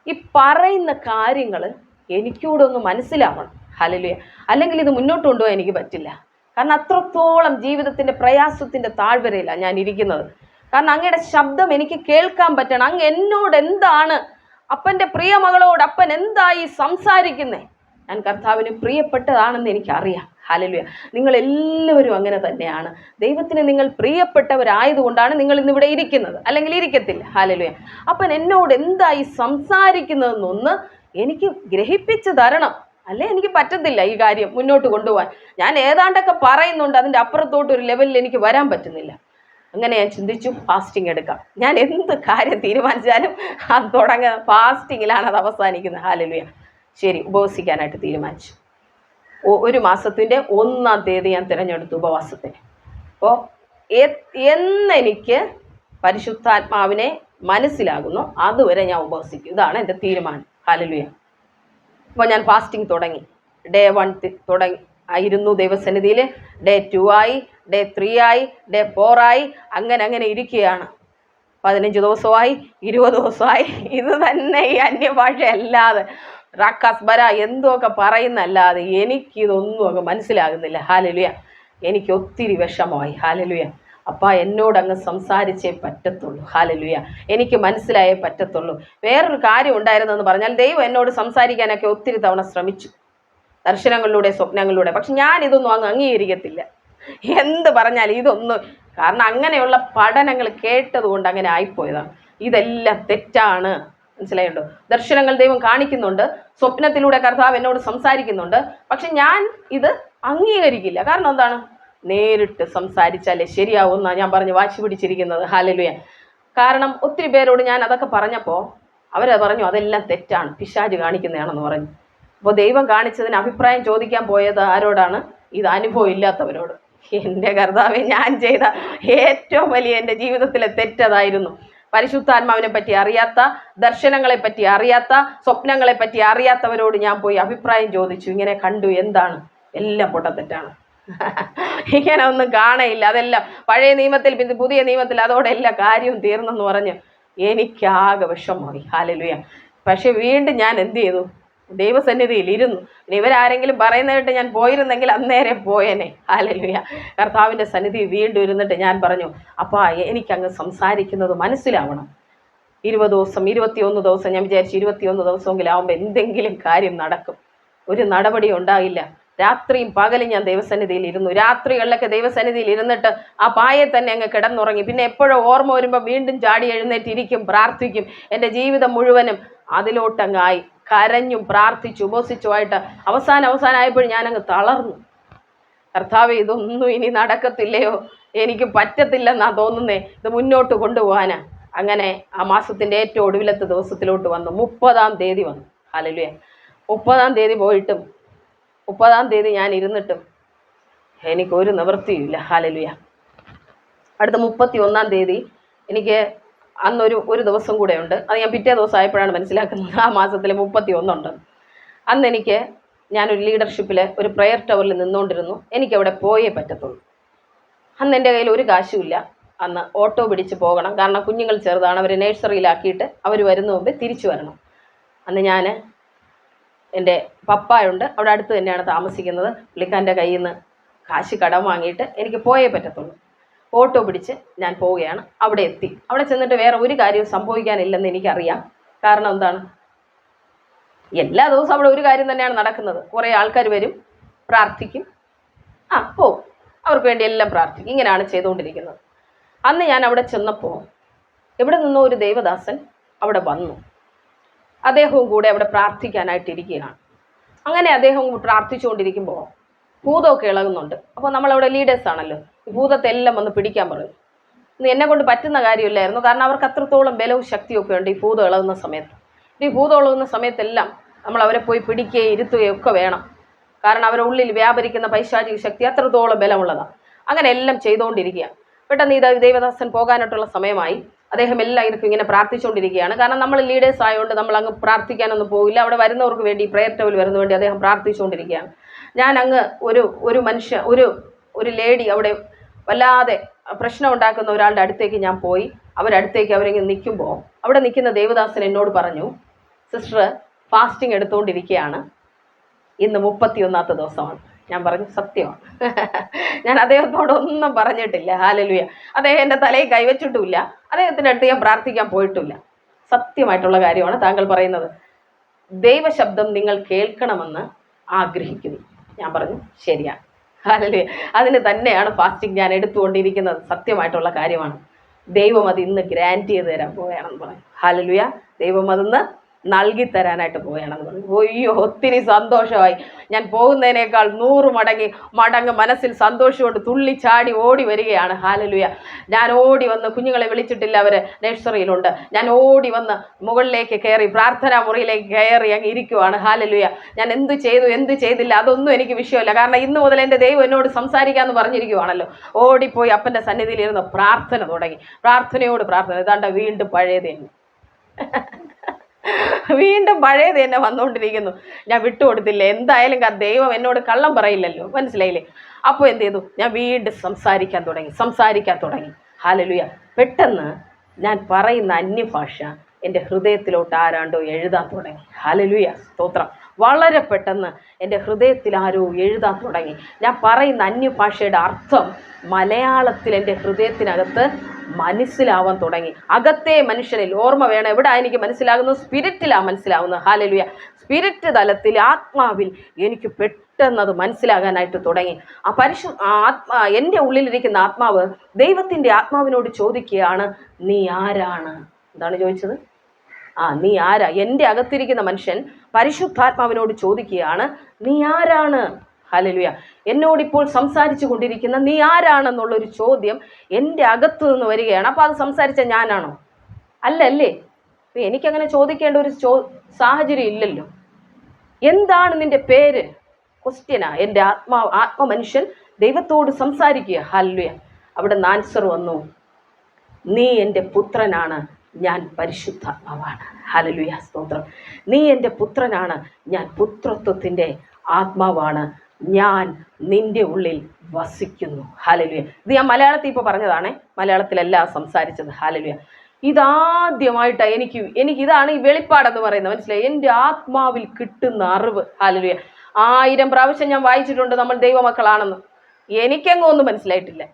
ഈ പറയുന്ന കാര്യങ്ങൾ എനിക്കൂടെ ഒന്ന് മനസ്സിലാവണം. ഹല്ലേലൂയ. അല്ലെങ്കിൽ ഇത് മുന്നോട്ട് കൊണ്ടുപോകാൻ എനിക്ക് പറ്റില്ല. കാരണം അത്രത്തോളം ജീവിതത്തിൻ്റെ പ്രയാസത്തിൻ്റെ താഴ്വരയിലാണ് ഞാൻ ഇരിക്കുന്നത്. കാരണം അങ്ങയുടെ ശബ്ദം എനിക്ക് കേൾക്കാൻ പറ്റണം. അങ്ങ് എന്നോട് എന്താണ്, അപ്പൻ്റെ പ്രിയ മകളോട് അപ്പൻ എന്തായി സംസാരിക്കുന്നേ? ഞാൻ കർത്താവിന് പ്രിയപ്പെട്ടതാണെന്ന് എനിക്കറിയാം. ഹല്ലേലൂയ. നിങ്ങളെല്ലാവരും അങ്ങനെ തന്നെയാണ്. ദൈവത്തിന് നിങ്ങൾ പ്രിയപ്പെട്ടവരായതുകൊണ്ടാണ് നിങ്ങൾ ഇന്നിവിടെ ഇരിക്കുന്നത്, അല്ലെങ്കിൽ ഇരിക്കത്തില്ല. ഹല്ലേലൂയ. അപ്പൻ എന്നോട് എന്തായി സംസാരിക്കുന്നതെന്നൊന്ന് എനിക്ക് ഗ്രഹിപ്പിച്ച് തരണം. അല്ലേ എനിക്ക് പറ്റത്തില്ല ഈ കാര്യം മുന്നോട്ട് കൊണ്ടുപോകാൻ. ഞാൻ ഏതാണ്ടൊക്കെ പറയുന്നുണ്ട്, അതിൻ്റെ അപ്പുറത്തോട്ട് ഒരു ലെവലിൽ എനിക്ക് വരാൻ പറ്റുന്നില്ല. അങ്ങനെ ഞാൻ ചിന്തിച്ചു, ഫാസ്റ്റിംഗ് എടുക്കാം. ഞാൻ എന്ത് കാര്യം തീരുമാനിച്ചാലും അത് തുടങ്ങുക ഫാസ്റ്റിങ്ങിലാണ് അത് അവസാനിക്കുന്നത്. ഹല്ലേലൂയ. ശരി, ഉപവസിക്കാനായിട്ട് തീരുമാനിച്ചു. 1 മാസത്തിൻ്റെ 1-ാം തീയതി ഞാൻ തിരഞ്ഞെടുത്തു ഉപവാസത്തിന്. അപ്പോൾ എന്നെനിക്ക് പരിശുദ്ധാത്മാവിനെ മനസ്സിലാകുന്നു അതുവരെ ഞാൻ ഉപവസിക്കും. ഇതാണ് എൻ്റെ തീരുമാനം. ഹല്ലേലൂയ. അപ്പോൾ ഞാൻ ഫാസ്റ്റിംഗ് തുടങ്ങി. ഡേ 1 തുടങ്ങി ആയിരുന്നു ദൈവസന്നിധിയിൽ. ഡേ 2 ആയി, ഡേ 3 ആയി, ഡേ 4 ആയി, അങ്ങനെ ഇരിക്കുകയാണ്. 15 ദിവസമായി, 20 ദിവസമായി. ഇത് തന്നെ ഈ അന്യഭാഷ അല്ലാതെ റാക്കാസ്ബര എന്തൊക്കെ പറയുന്നല്ലാതെ എനിക്കിതൊന്നും അങ്ങ് മനസ്സിലാകുന്നില്ല. ഹല്ലേലൂയ. എനിക്ക് ഒത്തിരി വിഷമമായി. ഹല്ലേലൂയ. അപ്പാ എന്നോട് അങ്ങ് സംസാരിച്ചേ പറ്റത്തുള്ളൂ. ഹല്ലേലൂയ. എനിക്ക് മനസ്സിലായേ പറ്റത്തുള്ളൂ. വേറൊരു കാര്യം ഉണ്ടായിരുന്നെന്ന് പറഞ്ഞാൽ, ദൈവം എന്നോട് സംസാരിക്കാനൊക്കെ ഒത്തിരി തവണ ശ്രമിച്ചു, ദർശനങ്ങളിലൂടെ, സ്വപ്നങ്ങളിലൂടെ. പക്ഷെ ഞാൻ ഇതൊന്നും അങ്ങ് അംഗീകരിക്കത്തില്ല. എന്ത് പറഞ്ഞാൽ ഇതൊന്നും, കാരണം അങ്ങനെയുള്ള പഠനങ്ങൾ കേട്ടതുകൊണ്ട് അങ്ങനെ ആയിപ്പോയതാണ്. ഇതെല്ലാം തെറ്റാണ്. മനസ്സിലായുണ്ടോ? ദർശനങ്ങൾ ദൈവം കാണിക്കുന്നുണ്ട്, സ്വപ്നത്തിലൂടെ കർത്താവ് എന്നോട് സംസാരിക്കുന്നുണ്ട്. പക്ഷെ ഞാൻ ഇത് അംഗീകരിക്കില്ല. കാരണം എന്താണ്? നേരിട്ട് സംസാരിച്ചാലേ ശരിയാവുമെന്നാണ് ഞാൻ പറഞ്ഞ് വാശി പിടിച്ചിരിക്കുന്നത്. ഹല്ലേലൂയ. കാരണം ഒത്തിരി പേരോട് ഞാൻ അതൊക്കെ പറഞ്ഞപ്പോൾ അവരത് പറഞ്ഞു അതെല്ലാം തെറ്റാണ്, പിശാച് കാണിക്കുന്നതാണെന്ന് പറഞ്ഞു. അപ്പോൾ ദൈവം കാണിച്ചതിന് അഭിപ്രായം ചോദിക്കാൻ പോയത് ആരോടാണ്? ഇത് അനുഭവം ഇല്ലാത്തവരോട്. എൻ്റെ കർത്താവേ, ഞാൻ ചെയ്ത ഏറ്റവും വലിയ എൻ്റെ ജീവിതത്തിലെ തെറ്റതായിരുന്നു. പരിശുദ്ധാത്മാവിനെ പറ്റി അറിയാത്ത, ദർശനങ്ങളെ പറ്റി അറിയാത്ത, സ്വപ്നങ്ങളെ പറ്റി അറിയാത്തവരോട് ഞാൻ പോയി അഭിപ്രായം ചോദിച്ചു. ഇങ്ങനെ കണ്ടു, എന്താണ്? എല്ലാം പൊട്ടത്തെറ്റാണ്. ഇങ്ങനെ ഒന്നും കാണയില്ല, അതെല്ലാം പഴയ നിയമത്തിൽ, പിന്നെ പുതിയ നിയമത്തിൽ, അതോടെ എല്ലാ കാര്യവും തീർന്നെന്ന് പറഞ്ഞ് എനിക്കാകെ വിഷമമായി. ഹല്ലേലൂയ. പക്ഷെ വീണ്ടും ഞാൻ എന്ത് ചെയ്തു? ദൈവസന്നിധിയിൽ ഇരുന്നു. ഇവരാരെങ്കിലും പറയുന്ന കേട്ട് ഞാൻ പോയിരുന്നെങ്കിൽ അന്നേരം പോയേനെ. ഹല്ലേലൂയ. കർത്താവിൻ്റെ സന്നിധി വീണ്ടും ഇരുന്നിട്ട് ഞാൻ പറഞ്ഞു, അപ്പാ എനിക്കങ്ങ് സംസാരിക്കുന്നത് മനസ്സിലാവണം. 20 ദിവസം 21 ദിവസം ഞാൻ വിചാരിച്ചു 21 ദിവസമെങ്കിലും ആകുമ്പോൾ എന്തെങ്കിലും കാര്യം നടക്കും. ഒരു നടപടി ഉണ്ടായില്ല. രാത്രിയും പകലും ഞാൻ ദൈവസന്നിധിയിൽ ഇരുന്നു. രാത്രികളിലൊക്കെ ദൈവസന്നിധിയിൽ ഇരുന്നിട്ട് ആ പായെ തന്നെ അങ്ങ് കിടന്നുറങ്ങി. പിന്നെ എപ്പോഴോ ഓർമ്മ വരുമ്പോൾ വീണ്ടും ചാടി എഴുന്നേറ്റിരിക്കും, പ്രാർത്ഥിക്കും. എൻ്റെ ജീവിതം മുഴുവനും അതിലോട്ടങ്ങായി. കരഞ്ഞും പ്രാർത്ഥിച്ചു ഉപസിച്ചുമായിട്ട് അവസാനമായപ്പോഴും ഞാനങ്ങ് തളർന്നു. കർത്താവേ, ഇതൊന്നും ഇനി നടക്കത്തില്ലയോ, എനിക്ക് പറ്റത്തില്ലെന്നാ തോന്നുന്നേ, ഇത് മുന്നോട്ട് കൊണ്ടുപോകാനാ. അങ്ങനെ ആ മാസത്തിൻ്റെ ഏറ്റവും ഒടുവിലത്തെ ദിവസത്തിലോട്ട് വന്നു. 30-ാം തീയതി വന്നു. ഹല്ലേലൂയ. 30-ാം തീയതി പോയിട്ടും 30-ാം തീയതി ഞാൻ ഇരുന്നിട്ടും എനിക്കൊരു നിവൃത്തിയുമില്ല. ഹല്ലേലൂയ. അടുത്ത 31-ാം തീയതി എനിക്ക് അന്നൊരു ദിവസം കൂടെ ഉണ്ട്. അത് ഞാൻ പിറ്റേ ദിവസം ആയപ്പോഴാണ് മനസ്സിലാക്കുന്നത് ആ മാസത്തിൽ 31 ഉണ്ട്. അന്ന് ഞാനൊരു ലീഡർഷിപ്പിൽ ഒരു പ്രെയർ ടവറിൽ നിന്നുകൊണ്ടിരുന്നു. എനിക്കവിടെ പോയേ പറ്റത്തുള്ളൂ. അന്ന് എൻ്റെ കയ്യിൽ ഒരു കാശുമില്ല. അന്ന് ഓട്ടോ പിടിച്ച് പോകണം. കാരണം കുഞ്ഞുങ്ങൾ ചെറുതാണ്, അവരെ നഴ്സറിയിലാക്കിയിട്ട് അവർ വരുന്ന മുമ്പേ തിരിച്ചു വരണം. അന്ന് ഞാൻ, എൻ്റെ പപ്പായുണ്ട്, അവിടെ അടുത്ത് തന്നെയാണ് താമസിക്കുന്നത്. പുള്ളിക്കാരൻ്റെ കയ്യിൽ നിന്ന് കാശ് കടം വാങ്ങിയിട്ട് എനിക്ക് പോയേ പറ്റത്തുള്ളൂ. ഓട്ടോ പിടിച്ച് ഞാൻ പോവുകയാണ്. അവിടെ എത്തി. അവിടെ ചെന്നിട്ട് വേറെ ഒരു കാര്യവും സംഭവിക്കാനില്ലെന്ന് എനിക്കറിയാം. കാരണം എന്താണ്? എല്ലാ ദിവസവും അവിടെ ഒരു കാര്യം തന്നെയാണ് നടക്കുന്നത്. കുറേ ആൾക്കാർ വരും, പ്രാർത്ഥിക്കും, പോവും, അവർക്ക് വേണ്ടി എല്ലാം പ്രാർത്ഥിക്കും. ഇങ്ങനെയാണ് ചെയ്തുകൊണ്ടിരിക്കുന്നത്. അന്ന് ഞാൻ അവിടെ ചെന്നപ്പോൾ എവിടെ നിന്നോ ഒരു ദൈവദാസൻ അവിടെ വന്നു. അദ്ദേഹവും കൂടെ അവിടെ പ്രാർത്ഥിക്കാനായിട്ടിരിക്കുകയാണ്. അങ്ങനെ അദ്ദേഹം പ്രാർത്ഥിച്ചുകൊണ്ടിരിക്കുമ്പോൾ ഭൂതമൊക്കെ ഇളകുന്നുണ്ട്. അപ്പോൾ നമ്മളവിടെ ലീഡേഴ്സാണല്ലോ, ഭൂതത്തെ എല്ലാം വന്ന് പിടിക്കാൻ പറയും. ഇന്ന് എന്നെ കൊണ്ട് പറ്റുന്ന കാര്യമില്ലായിരുന്നു. കാരണം അവർക്ക് അത്രത്തോളം ബലവും ശക്തിയൊക്കെ ഉണ്ട് ഈ ഭൂതം ഇളകുന്ന സമയത്ത്. ഈ ഭൂതം ഇളകുന്ന സമയത്തെല്ലാം നമ്മൾ അവരെ പോയി പിടിക്കുകയും ഇരുത്തുകയും ഒക്കെ വേണം. കാരണം അവരുടെ ഉള്ളിൽ വ്യാപരിക്കുന്ന പൈശാചിക ശക്തി അത്രത്തോളം ബലമുള്ളതാണ്. അങ്ങനെ എല്ലാം ചെയ്തുകൊണ്ടിരിക്കുക. പെട്ടെന്ന് ദൈവദാസൻ പോകാനായിട്ടുള്ള സമയമായി. അദ്ദേഹം എല്ലാവർക്കും ഇങ്ങനെ പ്രാർത്ഥിച്ചുകൊണ്ടിരിക്കുകയാണ്. കാരണം നമ്മൾ ലീഡേഴ്സ് ആയതുകൊണ്ട് നമ്മൾ അങ്ങ് പ്രാർത്ഥിക്കാനൊന്നും പോകില്ല. അവിടെ വരുന്നവർക്ക് വേണ്ടി, പ്രയർ ടവൽ വരുന്നതിന് വേണ്ടി അദ്ദേഹം പ്രാർത്ഥിച്ചുകൊണ്ടിരിക്കുകയാണ്. ഞാൻ അങ്ങ് ഒരു ലേഡി അവിടെ വല്ലാതെ പ്രശ്നം ഉണ്ടാക്കുന്ന ഒരാളുടെ അടുത്തേക്ക് ഞാൻ പോയി. അവരിങ്ങനെ നിൽക്കുമ്പോൾ അവിടെ നിൽക്കുന്ന ദേവദാസൻ എന്നോട് പറഞ്ഞു, സിസ്റ്റർ ഫാസ്റ്റിംഗ് എടുത്തുകൊണ്ടിരിക്കുകയാണ്, ഇന്ന് 31-ാമത്തെ ദിവസമാണ്. ഞാൻ പറഞ്ഞു, സത്യമാണ്. ഞാൻ അദ്ദേഹത്തോടൊന്നും പറഞ്ഞിട്ടില്ല. ഹല്ലേലൂയ. അദ്ദേഹം എൻ്റെ തലയിൽ കൈവച്ചിട്ടുമില്ല. അദ്ദേഹത്തിൻ്റെ അടുത്ത് ഞാൻ പ്രാർത്ഥിക്കാൻ പോയിട്ടുമില്ല. സത്യമായിട്ടുള്ള കാര്യമാണ് താങ്കൾ പറയുന്നത്. ദൈവശബ്ദം നിങ്ങൾ കേൾക്കണമെന്ന് ആഗ്രഹിക്കുന്നു. ഞാൻ പറഞ്ഞു, ശരിയാണ്. ഹല്ലേലൂയ. അതിന് തന്നെയാണ് ഫാസ്റ്റിംഗ് ഞാൻ എടുത്തുകൊണ്ടിരിക്കുന്നത്. സത്യമായിട്ടുള്ള കാര്യമാണ്. ദൈവം അത് ഇന്ന് ഗ്രാൻറ്റ് ചെയ്ത് തരാൻ പോവുകയാണെന്ന് പറഞ്ഞു. ഹല്ലേലൂയ. ദൈവം അതൊന്ന് നൽകി തരാനായിട്ട് പോവുകയാണെന്ന് പറഞ്ഞു. അയ്യോ, ഒത്തിരി സന്തോഷമായി. ഞാൻ പോകുന്നതിനേക്കാൾ 100 മടങ്ങ് മനസ്സിൽ സന്തോഷം കൊണ്ട് തുള്ളിച്ചാടി ഓടി വരികയാണ്. ഹല്ലേലൂയ. ഞാൻ ഓടി വന്ന്, കുഞ്ഞുങ്ങളെ വിളിച്ചിട്ടില്ല, അവർ നഴ്സറിയിലുണ്ട്. ഞാൻ ഓടി വന്ന് മുകളിലേക്ക് കയറി, പ്രാർത്ഥനാ മുറിയിലേക്ക് കയറി അങ്ങ് ഇരിക്കുവാണ്. ഹല്ലേലൂയ. ഞാൻ എന്ത് ചെയ്തു എന്ത് ചെയ്തില്ല അതൊന്നും എനിക്ക് വിഷയമില്ല. കാരണം ഇന്ന് മുതൽ എൻ്റെ ദൈവം എന്നോട് സംസാരിക്കാമെന്ന് പറഞ്ഞിരിക്കുവാണല്ലോ. ഓടിപ്പോയി അപ്പൻ്റെ സന്നിധിയിലിരുന്ന് പ്രാർത്ഥന തുടങ്ങി. പ്രാർത്ഥനയോട് പ്രാർത്ഥന. ഇതാണ്ട് വീണ്ടും പഴയത് തന്നെ വന്നുകൊണ്ടിരിക്കുന്നു. ഞാൻ വിട്ടുകൊടുത്തില്ല. എന്തായാലും ദൈവം എന്നോട് കള്ളം പറയില്ലല്ലോ, മനസ്സിലായില്ലേ? അപ്പോൾ എന്ത് ചെയ്തു? ഞാൻ വീണ്ടും സംസാരിക്കാൻ തുടങ്ങി. ഹല്ലേലൂയ. പെട്ടെന്ന് ഞാൻ പറയുന്ന അന്യഭാഷ എൻ്റെ ഹൃദയത്തിലോട്ട് ആരാണ്ടോ എഴുതാൻ തുടങ്ങി. ഹല്ലേലൂയ. സ്തോത്രം. വളരെ പെട്ടെന്ന് എൻ്റെ ഹൃദയത്തിൽ ആരോ എഴുതാൻ തുടങ്ങി. ഞാൻ പറയുന്ന അന്യഭാഷയുടെ അർത്ഥം മലയാളത്തിൽ എൻ്റെ ഹൃദയത്തിനകത്ത് മനസ്സിലാവാൻ തുടങ്ങി. അകത്തെ മനുഷ്യനിൽ ഓർമ്മ വേണം. എവിടെ എനിക്ക് മനസ്സിലാകുന്നത്? സ്പിരിറ്റിലാണ് മനസ്സിലാവുന്നത്. ഹല്ലേലൂയ. സ്പിരിറ്റ് തലത്തിൽ, ആത്മാവിൽ എനിക്ക് പെട്ടെന്നത് മനസ്സിലാകാനായിട്ട് തുടങ്ങി. എൻ്റെ ഉള്ളിലിരിക്കുന്ന ആത്മാവ് ദൈവത്തിൻ്റെ ആത്മാവിനോട് ചോദിക്കുകയാണ്, നീ ആരാണ്? എന്താണ് ചോദിച്ചത്? നീ ആരാ? എൻ്റെ അകത്തിരിക്കുന്ന മനുഷ്യൻ പരിശുദ്ധാത്മാവിനോട് ചോദിക്കുകയാണ്, നീ ആരാണ്? ഹല്ലേലൂയ. എന്നോടിപ്പോൾ സംസാരിച്ചു കൊണ്ടിരിക്കുന്ന നീ ആരാണെന്നുള്ളൊരു ചോദ്യം എൻ്റെ അകത്തു നിന്ന് വരികയാണ്. അപ്പോൾ അത് സംസാരിച്ച ഞാനാണോ? അല്ലേ? അപ്പം എനിക്കങ്ങനെ ചോദിക്കേണ്ട ഒരു സാഹചര്യം ഇല്ലല്ലോ. എന്താണ് നിന്റെ പേര്? ക്വസ്റ്റ്യനാ. എൻ്റെ ആത്മമനുഷ്യൻ ദൈവത്തോട് സംസാരിക്കുക. ഹല്ലേലൂയ. അവിടെ ആൻസർ വന്നു, നീ എൻ്റെ പുത്രനാണ്, ഞാൻ പരിശുദ്ധാത്മാവാണ്. ഹല്ലേലൂയ, സ്തോത്രം. നീ എൻ്റെ പുത്രനാണ്, ഞാൻ പുത്രത്വത്തിൻ്റെ ആത്മാവാണ്, ഞാൻ നിന്റെ ഉള്ളിൽ വസിക്കുന്നു. ഹല്ലേലൂയ. ഇത് ഞാൻ മലയാളത്തിൽ ഇപ്പോൾ പറഞ്ഞതാണേ, മലയാളത്തിലല്ല സംസാരിച്ചത്. ഹല്ലേലൂയ. ഇതാദ്യമായിട്ടാണ് എനിക്ക് ഇതാണ് ഈ വെളിപ്പാടെന്ന് പറയുന്നത്. മനസ്സിലായി? എൻ്റെ ആത്മാവിൽ കിട്ടുന്ന അറിവ്. ഹല്ലേലൂയ. 1000 പ്രാവശ്യം ഞാൻ വായിച്ചിട്ടുണ്ട് നമ്മൾ ദൈവമക്കളാണെന്ന്. എനിക്കെങ്ങും ഒന്നും മനസ്സിലായിട്ടില്ല.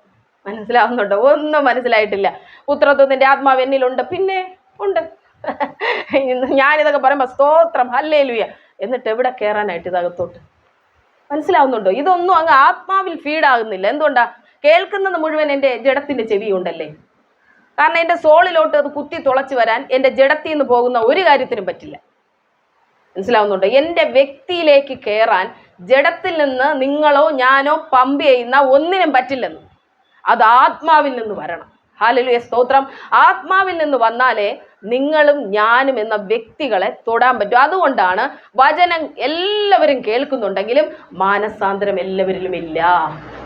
മനസ്സിലാവുന്നുണ്ടോ? ഒന്നും മനസ്സിലായിട്ടില്ല. പുത്രത്വത്തിൻ്റെ ആത്മാവ് എന്നിലുണ്ട്. പിന്നെ ഉണ്ട്. ഞാനിതൊക്കെ പറയുമ്പോൾ സ്തോത്രം, ഹല്ലേലൂയ. എന്നിട്ട് എവിടെ കയറാനായിട്ട് ഇതകത്തോട്ട്? മനസ്സിലാവുന്നുണ്ടോ? ഇതൊന്നും അങ്ങ് ആത്മാവിൽ ഫീഡാകുന്നില്ല. എന്തുകൊണ്ടാ? കേൾക്കുന്നത് മുഴുവൻ എൻ്റെ ജഡത്തിൻ്റെ ചെവി ഉണ്ടല്ലേ. കാരണം എൻ്റെ സോളിലോട്ട് അത് കുത്തി തുളച്ച് വരാൻ എൻ്റെ ജഡത്തിൽ നിന്ന് പോകുന്ന ഒരു കാര്യത്തിനും പറ്റില്ല. മനസ്സിലാവുന്നുണ്ടോ? എൻ്റെ വ്യക്തിയിലേക്ക് കയറാൻ ജഡത്തിൽ നിന്ന് നിങ്ങളോ ഞാനോ പമ്പ് ചെയ്യുന്ന ഒന്നിനും പറ്റില്ലെന്ന്. അത് ആത്മാവിൽ നിന്ന് വരണം. ഹല്ലേലൂയ, സ്തോത്രം. ആത്മാവിൽ നിന്ന് വന്നാലേ നിങ്ങളും ഞാനും എന്ന വ്യക്തികളെ തൊടാൻ പറ്റും. അതുകൊണ്ടാണ് വചനം എല്ലാവരും കേൾക്കുന്നുണ്ടെങ്കിലും മാനസാന്തരം എല്ലാവരിലും ഇല്ല.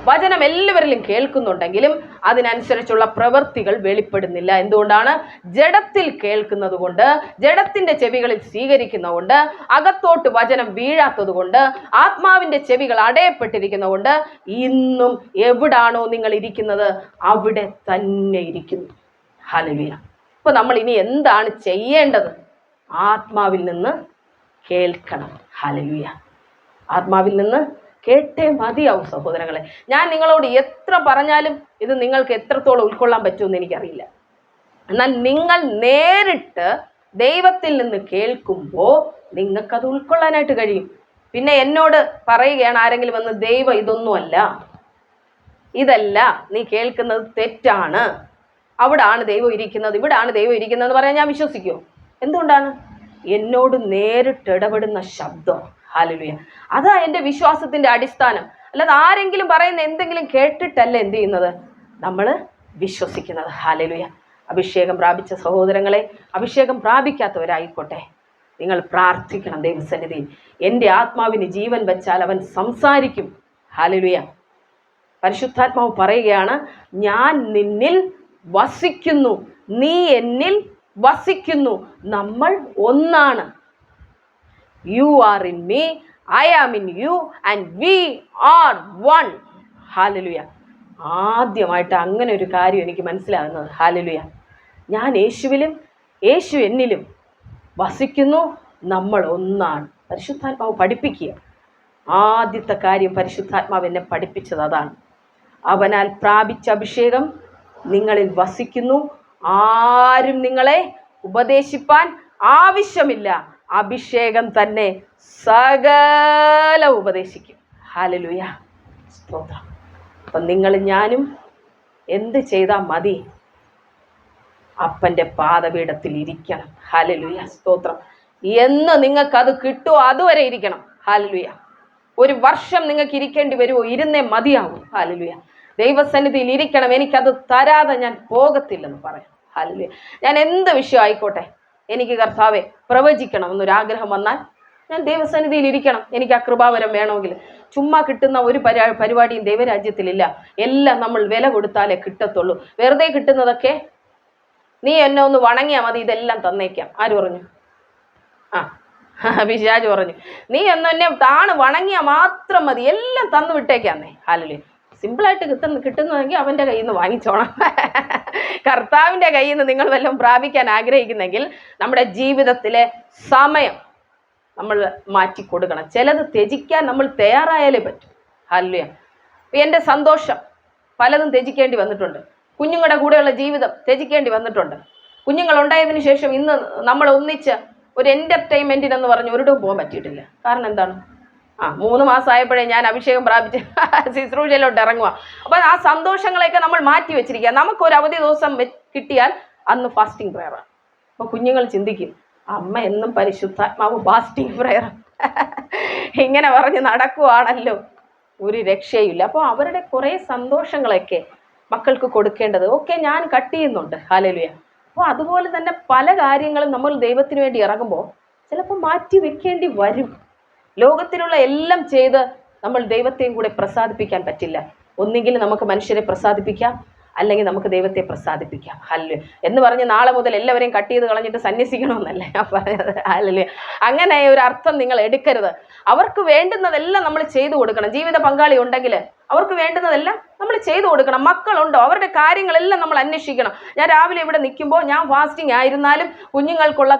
വചനം എല്ലാവരിലും കേൾക്കുന്നുണ്ടെങ്കിലും അതിനനുസരിച്ചുള്ള പ്രവൃത്തികൾ വെളിപ്പെടുന്നില്ല. എന്തുകൊണ്ടാണ്? ജഡത്തിൽ കേൾക്കുന്നത് കൊണ്ട്, ജഡത്തിന്റെ ചെവികളിൽ സ്വീകരിക്കുന്നതുകൊണ്ട്, അകത്തോട്ട് വചനം വീഴാത്തത് കൊണ്ട്, ആത്മാവിന്റെ ചെവികൾ അടയപ്പെട്ടിരിക്കുന്നത് കൊണ്ട് ഇന്നും എവിടാണോ നിങ്ങൾ ഇരിക്കുന്നത് അവിടെ തന്നെ ഇരിക്കുന്നു. ഹല്ലേലൂയ. ഇപ്പൊ നമ്മൾ ഇനി എന്താണ് ചെയ്യേണ്ടത്? ആത്മാവിൽ നിന്ന് കേൾക്കണം. ഹല്ലേലൂയ. ആത്മാവിൽ നിന്ന് കേട്ടേ മതിയാവും സഹോദരങ്ങളെ. ഞാൻ നിങ്ങളോട് എത്ര പറഞ്ഞാലും ഇത് നിങ്ങൾക്ക് എത്രത്തോളം ഉൾക്കൊള്ളാൻ പറ്റുമെന്ന് എനിക്കറിയില്ല. എന്നാൽ നിങ്ങൾ നേരിട്ട് ദൈവത്തിൽ നിന്ന് കേൾക്കുമ്പോൾ നിങ്ങൾക്കത് ഉൾക്കൊള്ളാനായിട്ട് കഴിയും. പിന്നെ എന്നോട് പറയുകയാണ് ആരെങ്കിലും വന്ന്, ദൈവം ഇതൊന്നുമല്ല, ഇതല്ല നീ കേൾക്കുന്നത് തെറ്റാണ്, അവിടാണ് ദൈവം ഇരിക്കുന്നത്, ഇവിടാണ് ദൈവം ഇരിക്കുന്നത് എന്ന് പറയാൻ ഞാൻ വിശ്വസിക്കുമോ? എന്തുകൊണ്ടാണ്? എന്നോട് നേരിട്ട് ഇടപെടുന്ന ശബ്ദം. ഹല്ലേലൂയ. അതാ എൻ്റെ വിശ്വാസത്തിൻ്റെ അടിസ്ഥാനം. അല്ലാതെ ആരെങ്കിലും പറയുന്ന എന്തെങ്കിലും കേട്ടിട്ടല്ല എന്ത് ചെയ്യുന്നത്, നമ്മൾ വിശ്വസിക്കുന്നത്. ഹല്ലേലൂയ. അഭിഷേകം പ്രാപിച്ച സഹോദരങ്ങളെ, അഭിഷേകം പ്രാപിക്കാത്തവരായിക്കോട്ടെ, നിങ്ങൾ പ്രാർത്ഥിക്കണം ദൈവസന്നിധിയിൽ. എൻ്റെ ആത്മാവിന് ജീവൻ വെച്ചാൽ അവൻ സംസാരിക്കും. ഹല്ലേലൂയ. പരിശുദ്ധാത്മാവ് പറയുകയാണ്, ഞാൻ നിന്നിൽ വസിക്കുന്നു, നീ എന്നിൽ വസിക്കുന്നു, നമ്മൾ ഒന്നാണ്. You are in me, I am in you and we are one. Hallelujah. ആദ്യമായിട്ട് അങ്ങനെ ഒരു കാര്യം എനിക്ക് മനസ്സിലാകുന്നത്. ഹല്ലേലൂയ. ഞാൻ യേശുവിലും യേശു എന്നിലും വസിക്കുന്നു, നമ്മൾ ഒന്നാണ്. പരിശുദ്ധാത്മാവ് പഠിപ്പിക്കുക. ആദ്യത്തെ കാര്യം പരിശുദ്ധാത്മാവ് എന്നെ പഠിപ്പിച്ചത് അതാണ്. അവനാൽ പ്രാപിച്ച അഭിഷേകം നിങ്ങളിൽ വസിക്കുന്നു, ആരും നിങ്ങളെ ഉപദേശിപ്പാൻ ആവശ്യമില്ല, അഭിഷേകം തന്നെ സകല ഉപദേശിക്കും. ഹല്ലേലൂയ, സ്തോത്രം. അപ്പം നിങ്ങളും ഞാനും എന്ത് ചെയ്താൽ മതി? അപ്പൻ്റെ പാദപീഠത്തിൽ ഇരിക്കണം. ഹല്ലേലൂയ, സ്തോത്രം. എന്ന് നിങ്ങൾക്കത് കിട്ടുമോ അതുവരെ ഇരിക്കണം. ഹല്ലേലൂയ. 1 വർഷം നിങ്ങൾക്ക് ഇരിക്കേണ്ടി വരുമോ? ഇരുന്നേ മതിയാവും. ഹല്ലേലൂയ. ദൈവസന്നിധിയിൽ ഇരിക്കണം. എനിക്കത് തരാതെ ഞാൻ പോകത്തില്ലെന്ന് പറയാം. ഹല്ലേലൂയ. ഞാൻ എന്ത് വിഷയം ആയിക്കോട്ടെ, എനിക്ക് കർത്താവെ പ്രവചിക്കണം എന്നൊരാഗ്രഹം വന്നാൽ ഞാൻ ദൈവസന്നിധിയിൽ ഇരിക്കണം. എനിക്ക് ആ കൃപാവരം വേണമെങ്കിൽ. ചുമ്മാ കിട്ടുന്ന ഒരു പരിപാടിയും ദൈവരാജ്യത്തിലില്ല. എല്ലാം നമ്മൾ വില കൊടുത്താലേ കിട്ടത്തുള്ളൂ. വെറുതെ കിട്ടുന്നതൊക്കെ നീ എന്നെ ഒന്ന് വണങ്ങിയാൽ മതി, ഇതെല്ലാം തന്നേക്കാം. ആര് പറഞ്ഞു? പിശാച് പറഞ്ഞു, നീ എന്നെ താണ് വണങ്ങിയാൽ മാത്രം മതി, എല്ലാം തന്നു വിട്ടേക്കാന്നേ. ഹല്ലേലൂയ. സിമ്പിളായിട്ട് കിട്ടുന്നതെങ്കിൽ അവൻ്റെ കയ്യിൽ നിന്ന് വാങ്ങിച്ചോണം. കർത്താവിൻ്റെ കയ്യിൽ നിന്ന് നിങ്ങൾ വല്ലതും പ്രാപിക്കാൻ ആഗ്രഹിക്കുന്നെങ്കിൽ നമ്മുടെ ജീവിതത്തിലെ സമയം നമ്മൾ മാറ്റി കൊടുക്കണം. ചിലത് ത്യജിക്കാൻ നമ്മൾ തയ്യാറായാലേ പറ്റും. ഹല്ലേലൂയ. എൻ്റെ സന്തോഷം പലതും ത്യജിക്കേണ്ടി വന്നിട്ടുണ്ട്. കുഞ്ഞുങ്ങളുടെ കൂടെയുള്ള ജീവിതം ത്യജിക്കേണ്ടി വന്നിട്ടുണ്ട്. കുഞ്ഞുങ്ങളുണ്ടായതിനു ശേഷം ഇന്ന് നമ്മൾ ഒന്നിച്ച് ഒരു എൻ്റർടൈൻമെൻറ്റിനെന്ന് പറഞ്ഞ് ഒരിടവും പോകാൻ പറ്റിയിട്ടില്ല. കാരണം എന്താണ്? 3 മാസമായപ്പോഴേ ഞാൻ അഭിഷേകം പ്രാപിച്ച് ശുശ്രൂഷയിലോട്ട് ഇറങ്ങുക. അപ്പം ആ സന്തോഷങ്ങളെയൊക്കെ നമ്മൾ മാറ്റി വെച്ചിരിക്കുക. നമുക്കൊരു അവധി ദിവസം കിട്ടിയാൽ അന്ന് ഫാസ്റ്റിംഗ് പ്രയറാണ്. അപ്പോൾ കുഞ്ഞുങ്ങൾ ചിന്തിക്കും, അമ്മ എന്നും പരിശുദ്ധാത്മാവ് ഫാസ്റ്റിംഗ് പ്രയർ ഇങ്ങനെ പറഞ്ഞ് നടക്കുവാണല്ലോ, ഒരു രക്ഷയില്ല. അപ്പോൾ അവരുടെ കുറേ സന്തോഷങ്ങളൊക്കെ മക്കൾക്ക് കൊടുക്കേണ്ടത് ഒക്കെ ഞാൻ കട്ട് ചെയ്യുന്നുണ്ട്. ഹല്ലേലൂയ. അപ്പോൾ അതുപോലെ തന്നെ പല കാര്യങ്ങളും നമ്മൾ ദൈവത്തിന് വേണ്ടി ഇറങ്ങുമ്പോൾ ചിലപ്പോൾ മാറ്റി വെക്കേണ്ടി വരും. ലോകത്തിലുള്ള എല്ലാം ചെയ്ത് നമ്മൾ ദൈവത്തെയും കൂടെ പ്രസാദിപ്പിക്കാൻ പറ്റില്ല. ഒന്നുകിൽ നമുക്ക് മനുഷ്യരെ പ്രസാദിപ്പിക്കാം, അല്ലെങ്കിൽ നമുക്ക് ദൈവത്തെ പ്രസാദിപ്പിക്കാം. ഹല്ലേലൂയ എന്ന് പറഞ്ഞ് നാളെ മുതൽ എല്ലാവരെയും കട്ട് ചെയ്ത് കളഞ്ഞിട്ട് സന്യസിക്കണമെന്നല്ല ഞാൻ പറഞ്ഞത്. ഹല്ലേലൂയ അങ്ങനെ ഒരു അർത്ഥം നിങ്ങൾ എടുക്കരുത്. അവർക്ക് വേണ്ടുന്നതെല്ലാം നമ്മൾ ചെയ്തു കൊടുക്കണം. ജീവിത പങ്കാളി ഉണ്ടെങ്കിൽ അവർക്ക് വേണ്ടുന്നതെല്ലാം നമ്മൾ ചെയ്തു കൊടുക്കണം. മക്കളുണ്ടോ, അവരുടെ കാര്യങ്ങളെല്ലാം നമ്മൾ അന്വേഷിക്കണം. ഞാൻ രാവിലെ ഇവിടെ നിൽക്കുമ്പോൾ ഞാൻ ഫാസ്റ്റിംഗ് ആയിരുന്നാലും കുഞ്ഞുങ്ങൾക്കുള്ള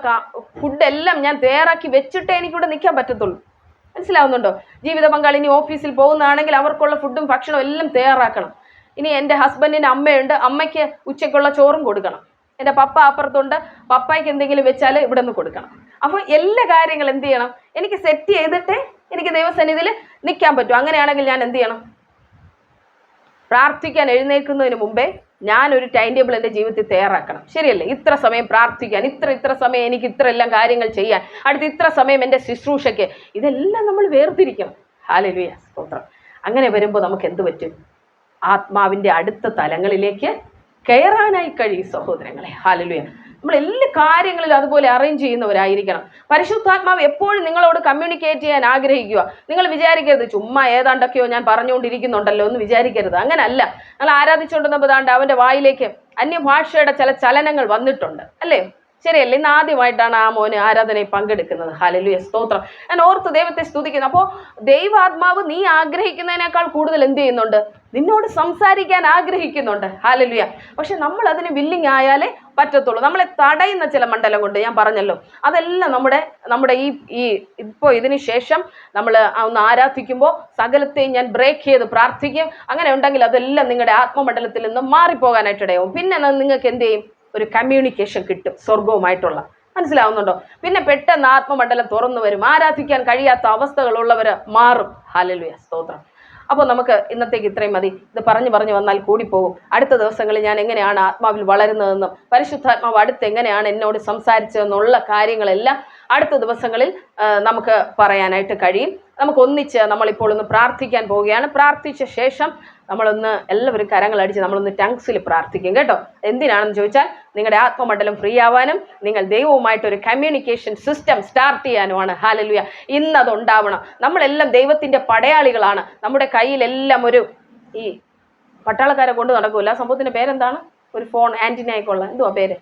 ഫുഡെല്ലാം ഞാൻ തയ്യാറാക്കി വെച്ചിട്ടേ എനിക്കിവിടെ നിൽക്കാൻ പറ്റത്തുള്ളൂ. മനസ്സിലാവുന്നുണ്ടോ? ജീവിത പങ്കാളി ഇനി ഓഫീസിൽ പോകുന്നതാണെങ്കിൽ അവർക്കുള്ള ഫുഡും ഭക്ഷണവും എല്ലാം തയ്യാറാക്കണം. ഇനി എൻ്റെ ഹസ്ബൻഡിന് അമ്മയുണ്ട്, അമ്മയ്ക്ക് ഉച്ചയ്ക്കുള്ള ചോറും കൊടുക്കണം. എൻ്റെ പപ്പ അപ്പുറത്തുണ്ട്, പപ്പായ്ക്ക് എന്തെങ്കിലും വെച്ചാൽ ഇവിടെ നിന്ന് കൊടുക്കണം. അപ്പോൾ എല്ലാ കാര്യങ്ങളും എന്ത് ചെയ്യണം, എനിക്ക് സെറ്റ് ചെയ്തിട്ടേ എനിക്ക് ദൈവസന്നിധിയിൽ നിൽക്കാൻ പറ്റും. അങ്ങനെയാണെങ്കിൽ ഞാൻ എന്ത് ചെയ്യണം, പ്രാർത്ഥിക്കാൻ എഴുന്നേൽക്കുന്നതിന് മുമ്പേ ഞാനൊരു ടൈം ടേബിൾ എൻ്റെ ജീവിതത്തിൽ തയ്യാറാക്കണം. ശരിയല്ലേ? ഇത്ര സമയം പ്രാർത്ഥിക്കാൻ, ഇത്ര സമയം എനിക്ക് ഇത്ര എല്ലാം കാര്യങ്ങൾ ചെയ്യാൻ, അടുത്ത ഇത്ര സമയം എൻ്റെ ശുശ്രൂഷയ്ക്ക്, ഇതെല്ലാം നമ്മൾ വേർതിരിക്കണം. ഹല്ലേലൂയ, സ്തോത്രം. അങ്ങനെ വരുമ്പോൾ നമുക്ക് എന്ത് പറ്റും? ആത്മാവിൻ്റെ അടുത്ത തലങ്ങളിലേക്ക് കയറാനായി കഴിയും സഹോദരങ്ങളെ. ഹല്ലേലൂയ. നമ്മൾ എല്ലാ കാര്യങ്ങളിലും അതുപോലെ അറേഞ്ച് ചെയ്യുന്നവരായിരിക്കണം. പരിശുദ്ധാത്മാവ് എപ്പോഴും നിങ്ങളോട് കമ്മ്യൂണിക്കേറ്റ് ചെയ്യാൻ ആഗ്രഹിക്കുക. നിങ്ങൾ വിചാരിക്കരുത് ചുമ്മാ ഏതാണ്ടൊക്കെയോ ഞാൻ പറഞ്ഞുകൊണ്ടിരിക്കുന്നുണ്ടല്ലോ എന്ന് വിചാരിക്കരുത്. അങ്ങനല്ല. നിങ്ങൾ ആരാധിച്ചുകൊണ്ടിരുന്നപ്പോൾ ദാണ്ട് അവൻ്റെ വായിലേക്ക് അന്യഭാഷയുടെ ചില ചലനങ്ങൾ വന്നിട്ടുണ്ട്, അല്ലേ? ശരിയല്ലേ? ഇന്ന് ആദ്യമായിട്ടാണ് ആ മോന് ആരാധനയിൽ പങ്കെടുക്കുന്നത്. ഹല്ലേലൂയ, സ്തോത്രം. ഞാൻ ഓർത്ത് ദൈവത്തെ സ്തുതിക്കുന്നു. അപ്പോൾ ദൈവാത്മാവ് നീ ആഗ്രഹിക്കുന്നതിനേക്കാൾ കൂടുതൽ എന്ത് ചെയ്യുന്നുണ്ട്? നിന്നോട് സംസാരിക്കാൻ ആഗ്രഹിക്കുന്നുണ്ട്. ഹല്ലേലൂയ. പക്ഷെ നമ്മൾ അതിന് വില്ലിങ് ആയാലേ പറ്റത്തുള്ളൂ. നമ്മളെ തടയുന്ന ചില മണ്ഡലം കൊണ്ട് ഞാൻ പറഞ്ഞല്ലോ, അതെല്ലാം നമ്മുടെ ഈ ഇപ്പോൾ ഇതിന് ശേഷം നമ്മൾ ഒന്ന് ആരാധിക്കുമ്പോൾ സകലത്തെയും ഞാൻ ബ്രേക്ക് ചെയ്ത് പ്രാർത്ഥിക്കും. അങ്ങനെ ഉണ്ടെങ്കിൽ അതെല്ലാം നിങ്ങളുടെ ആത്മമണ്ഡലത്തിൽ നിന്ന് മാറിപ്പോകാനായിട്ടിടയാവും. പിന്നെ നിങ്ങൾക്ക് എന്ത് ചെയ്യും? ഒരു കമ്മ്യൂണിക്കേഷൻ കിട്ടും സ്വർഗവുമായിട്ടുള്ള. മനസ്സിലാവുന്നുണ്ടോ? പിന്നെ പെട്ടെന്ന് ആത്മമണ്ഡലം തുറന്നു വരും. ആരാധിക്കാൻ കഴിയാത്ത അവസ്ഥകളുള്ളവർ മാറും. ഹല്ലേലൂയ, സ്തോത്രം. അപ്പോൾ നമുക്ക് ഇന്നത്തേക്ക് ഇത്രയും മതി. ഇത് പറഞ്ഞു വന്നാൽ കൂടിപ്പോകും. അടുത്ത ദിവസങ്ങളിൽ ഞാൻ എങ്ങനെയാണ് ആത്മാവിൽ വളരുന്നതെന്നും പരിശുദ്ധാത്മാവ് അടുത്ത് എങ്ങനെയാണ് എന്നോട് സംസാരിച്ചതെന്നുള്ള കാര്യങ്ങളെല്ലാം അടുത്ത ദിവസങ്ങളിൽ നമുക്ക് പറയാനായിട്ട് കഴിയും. നമുക്ക് ഒന്നിച്ച് നമ്മളിപ്പോൾ ഒന്ന് പ്രാർത്ഥിക്കാൻ പോവുകയാണ്. പ്രാർത്ഥിച്ച ശേഷം നമ്മളൊന്ന് എല്ലാവരും കരങ്ങളടിച്ച് നമ്മളൊന്ന് ടങ്സിൽ പ്രാർത്ഥിക്കും കേട്ടോ. എന്തിനാണെന്ന് ചോദിച്ചാൽ നിങ്ങളുടെ ആത്മമണ്ഡലം ഫ്രീ ആവാനും നിങ്ങൾ ദൈവവുമായിട്ടൊരു കമ്മ്യൂണിക്കേഷൻ സിസ്റ്റം സ്റ്റാർട്ട് ചെയ്യാനുമാണ്. ഹല്ലേലൂയ. ഇന്നതുണ്ടാവണം. നമ്മളെല്ലാം ദൈവത്തിൻ്റെ പടയാളികളാണ്. നമ്മുടെ കയ്യിലെല്ലാം ഈ പട്ടാളക്കാരെ കൊണ്ട് നടക്കൂല. സംഭവത്തിൻ്റെ പേരെന്താണ്? ഒരു ഫോൺ ആൻറ്റിനയൊക്കെയുള്ള എന്തുവാ പേര്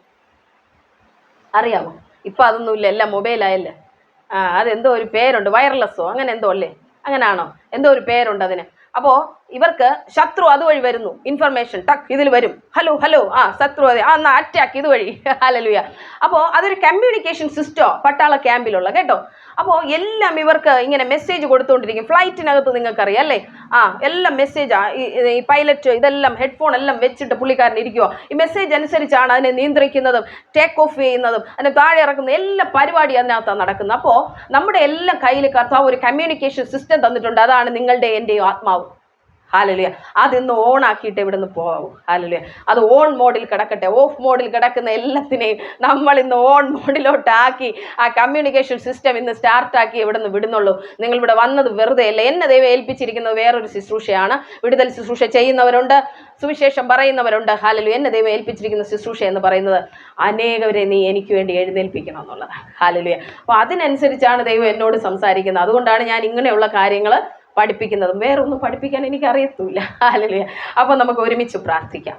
അറിയാമോ? ഇപ്പം അതൊന്നുമില്ല, എല്ലാം മൊബൈലായല്ലേ. അതെന്തോ ഒരു പേരുണ്ട്, വയർലെസ്സോ അങ്ങനെ എന്തോ അല്ലേ? അങ്ങനെയാണോ? എന്തോ ഒരു പേരുണ്ട് അതിന്. അപ്പോൾ ഇവർക്ക് ശത്രു അതുവഴി വരുന്നു, ഇൻഫർമേഷൻ ടക്ക് ഇതിൽ വരും. ഹലോ ശത്രു അതെ എന്നാ അറ്റാക്ക് ഇതുവഴി. ഹല്ലേലൂയ. അപ്പോൾ അതൊരു കമ്മ്യൂണിക്കേഷൻ സിസ്റ്റം പട്ടാള ക്യാമ്പിലുള്ള കേട്ടോ. അപ്പോൾ എല്ലാം ഇവർക്ക് ഇങ്ങനെ മെസ്സേജ് കൊടുത്തുകൊണ്ടിരിക്കും. ഫ്ലൈറ്റിനകത്ത് നിങ്ങൾക്കറിയാം അല്ലേ? എല്ലാം മെസ്സേജാ. ഈ പൈലറ്റ് ഇതെല്ലാം ഹെഡ്ഫോൺ എല്ലാം വെച്ചിട്ട് പുള്ളിക്കാരൻ ഇരിക്കുക. ഈ മെസ്സേജ് അനുസരിച്ചാണ് അതിനെ നിയന്ത്രിക്കുന്നതും ടേക്ക് ഓഫ് ചെയ്യുന്നതും അതിനെ താഴെ ഇറക്കുന്നതും എല്ലാ പരിപാടി അതിനകത്താണ് നടക്കുന്നത്. അപ്പോൾ നമ്മുടെ എല്ലാം കയ്യിൽ കർത്താവ് ഒരു കമ്മ്യൂണിക്കേഷൻ സിസ്റ്റം തന്നിട്ടുണ്ട്. അതാണ് നിങ്ങളുടെ എൻ്റെയും ആത്മാവ്. ഹല്ലേലൂയ. അതിന്ന് ഓൺ ആക്കിയിട്ട് ഇവിടെ നിന്ന് പോകാവൂ. ഹല്ലേലൂയ. അത് ഓൺ മോഡിൽ കിടക്കട്ടെ. ഓഫ് മോഡിൽ കിടക്കുന്ന എല്ലാത്തിനെയും നമ്മൾ ഇന്ന് ഓൺ മോഡിലോട്ട് ആക്കി ആ കമ്മ്യൂണിക്കേഷൻ സിസ്റ്റം ഇന്ന് സ്റ്റാർട്ടാക്കി ഇവിടെ നിന്ന് വിടുന്നുള്ളൂ. നിങ്ങൾ ഇവിടെ വന്നത് വെറുതെ അല്ല. എന്നെ ദൈവം ഏൽപ്പിച്ചിരിക്കുന്നത് വേറൊരു ശുശ്രൂഷയാണ്. വിടുതൽ ശുശ്രൂഷ ചെയ്യുന്നവരുണ്ട്, സുവിശേഷം പറയുന്നവരുണ്ട്. ഹല്ലേലൂയ. എന്നെ ദൈവം ഏൽപ്പിച്ചിരിക്കുന്ന ശുശ്രൂഷ എന്ന് പറയുന്നത് അനേകവരെ നീ എനിക്ക് വേണ്ടി എഴുന്നേൽപ്പിക്കണം എന്നുള്ളതാണ്. ഹല്ലേലൂയ. അപ്പോൾ അതിനനുസരിച്ചാണ് ദൈവം എന്നോട് സംസാരിക്കുന്നത്. അതുകൊണ്ടാണ് ഞാൻ ഇങ്ങനെയുള്ള കാര്യങ്ങൾ പഠിപ്പിക്കുന്നതും. വേറൊന്നും പഠിപ്പിക്കാൻ എനിക്കറിയത്തില്ല. ഹല്ലേലൂയ. അപ്പോൾ നമുക്ക് ഒരുമിച്ച് പ്രാർത്ഥിക്കാം.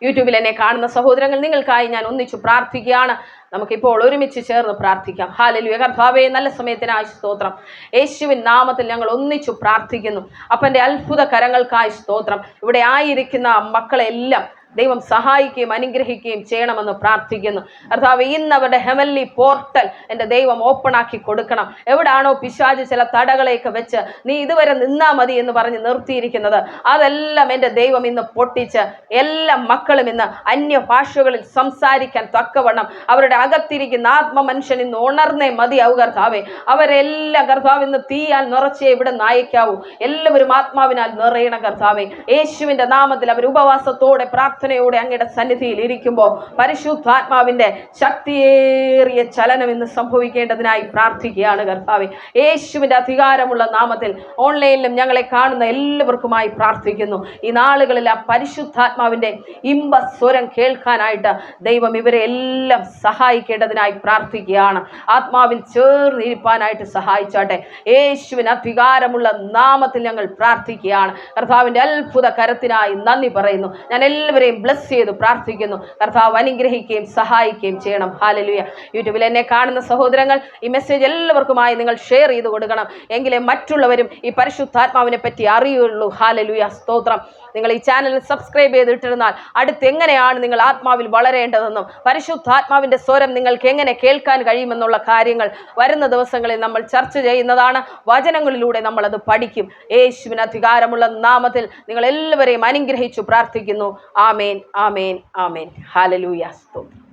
യൂട്യൂബിൽ എന്നെ കാണുന്ന സഹോദരങ്ങൾ, നിങ്ങൾക്കായി ഞാൻ ഒന്നിച്ചു പ്രാർത്ഥിക്കുകയാണ്. നമുക്കിപ്പോൾ ഒരുമിച്ച് ചേർന്ന് പ്രാർത്ഥിക്കാം. ഹല്ലേലൂയ. കർത്താവേ, നല്ല സമയത്തിനായി സ്തോത്രം. യേശുവിൻ നാമത്തിൽ ഞങ്ങൾ ഒന്നിച്ചു പ്രാർത്ഥിക്കുന്നു. അപ്പൻ്റെ അത്ഭുത കരങ്ങൾക്കായി സ്തോത്രം. ഇവിടെ ആയിരിക്കുന്ന മക്കളെല്ലാം ദൈവം സഹായിക്കുകയും അനുഗ്രഹിക്കുകയും ചെയ്യണമെന്ന് പ്രാർത്ഥിക്കുന്നു. കർത്താവേ, ഇന്ന് അവരുടെ ഹെവൻലി പോർട്ടൽ എൻ്റെ ദൈവം ഓപ്പൺ ആക്കി കൊടുക്കണം. എവിടാണോ പിശാച് ചില തടകളെയൊക്കെ വെച്ച് നീ ഇതുവരെ നിന്നാ മതി എന്ന് പറഞ്ഞ് നിർത്തിയിരിക്കുന്നത്, അതെല്ലാം എൻ്റെ ദൈവം ഇന്ന് പൊട്ടിച്ച് എല്ലാ മക്കളും ഇന്ന് അന്യഭാഷകളിൽ സംസാരിക്കാൻ തക്കവണ്ണം അവരുടെ അകത്തിരിക്കുന്ന ആത്മമനുഷ്യൻ ഇന്ന് ഉണർന്നേ മതിയാവും കർത്താവേ. അവരെല്ലാം കർത്താവ് ഇന്ന് തീയാൽ നിറച്ചേ ഇവിടെ നായിക്കാവൂ. എല്ലാവരും ആത്മാവിനാൽ നിറയണം കർത്താവേ. യേശുവിൻ്റെ നാമത്തിൽ അവർ ഉപവാസത്തോടെ പ്രാർത്ഥിക്കും. പ്രാർത്ഥനയോടെ അങ്ങയുടെ സന്നിധിയിൽ ഇരിക്കുമ്പോൾ പരിശുദ്ധാത്മാവിന്റെ ശക്തിയേറിയ ചലനം ഇന്ന് സംഭവിക്കേണ്ടതിനായി പ്രാർത്ഥിക്കുകയാണ് കർത്താവെ. യേശുവിന്റെ അധികാരമുള്ള നാമത്തിൽ ഓൺലൈനിലും ഞങ്ങളെ കാണുന്ന എല്ലാവർക്കുമായി പ്രാർത്ഥിക്കുന്നു. ഈ നാളുകളിൽ ആ പരിശുദ്ധാത്മാവിന്റെ ഇമ്പ സ്വരം കേൾക്കാനായിട്ട് ദൈവം ഇവരെ എല്ലാം സഹായിക്കേണ്ടതിനായി പ്രാർത്ഥിക്കുകയാണ്. ആത്മാവിൽ ചേർന്നിരിപ്പാനായിട്ട് സഹായിച്ചാട്ടെ. യേശുവിന് അധികാരമുള്ള നാമത്തിൽ ഞങ്ങൾ പ്രാർത്ഥിക്കുകയാണ്. കർത്താവിന്റെ അത്ഭുത കരത്തിനായി നന്ദി പറയുന്നു. ഞാൻ എല്ലാവരെയും ബ്ലസ് ചെയ്ത് പ്രാർത്ഥിക്കുന്നു. കർത്താവ് അനുഗ്രഹിക്കുകയും സഹായിക്കുകയും ചെയ്യണം. ഹല്ലേലൂയ. യൂട്യൂബിൽ എന്നെ കാണുന്ന സഹോദരങ്ങൾ, ഈ മെസ്സേജ് എല്ലാവർക്കുമായി നിങ്ങൾ ഷെയർ ചെയ്ത് കൊടുക്കണം. എങ്കിലേ മറ്റുള്ളവരും ഈ പരിശുദ്ധാത്മാവിനെ പറ്റി അറിയുള്ളൂ. ഹല്ലേലൂയ, സ്തോത്രം. നിങ്ങൾ ഈ ചാനൽ സബ്സ്ക്രൈബ് ചെയ്തിട്ടിരുന്നാൽ അടുത്ത് എങ്ങനെയാണ് നിങ്ങൾ ആത്മാവിൽ വളരേണ്ടതെന്നും പരിശുദ്ധാത്മാവിന്റെ സ്വരം നിങ്ങൾക്ക് എങ്ങനെ കേൾക്കാൻ കഴിയുമെന്നുള്ള കാര്യങ്ങൾ വരുന്ന ദിവസങ്ങളിൽ നമ്മൾ ചർച്ച ചെയ്യുന്നതാണ്. വചനങ്ങളിലൂടെ നമ്മൾ അത് പഠിക്കും. യേശുവിന് അധികാരമുള്ള നാമത്തിൽ നിങ്ങൾ എല്ലാവരെയും അനുഗ്രഹിച്ചു പ്രാർത്ഥിക്കുന്നു. ആമേൻ, ആമേൻ, ആമേൻ. ഹല്ലേലൂയ, സ്തോത്രം.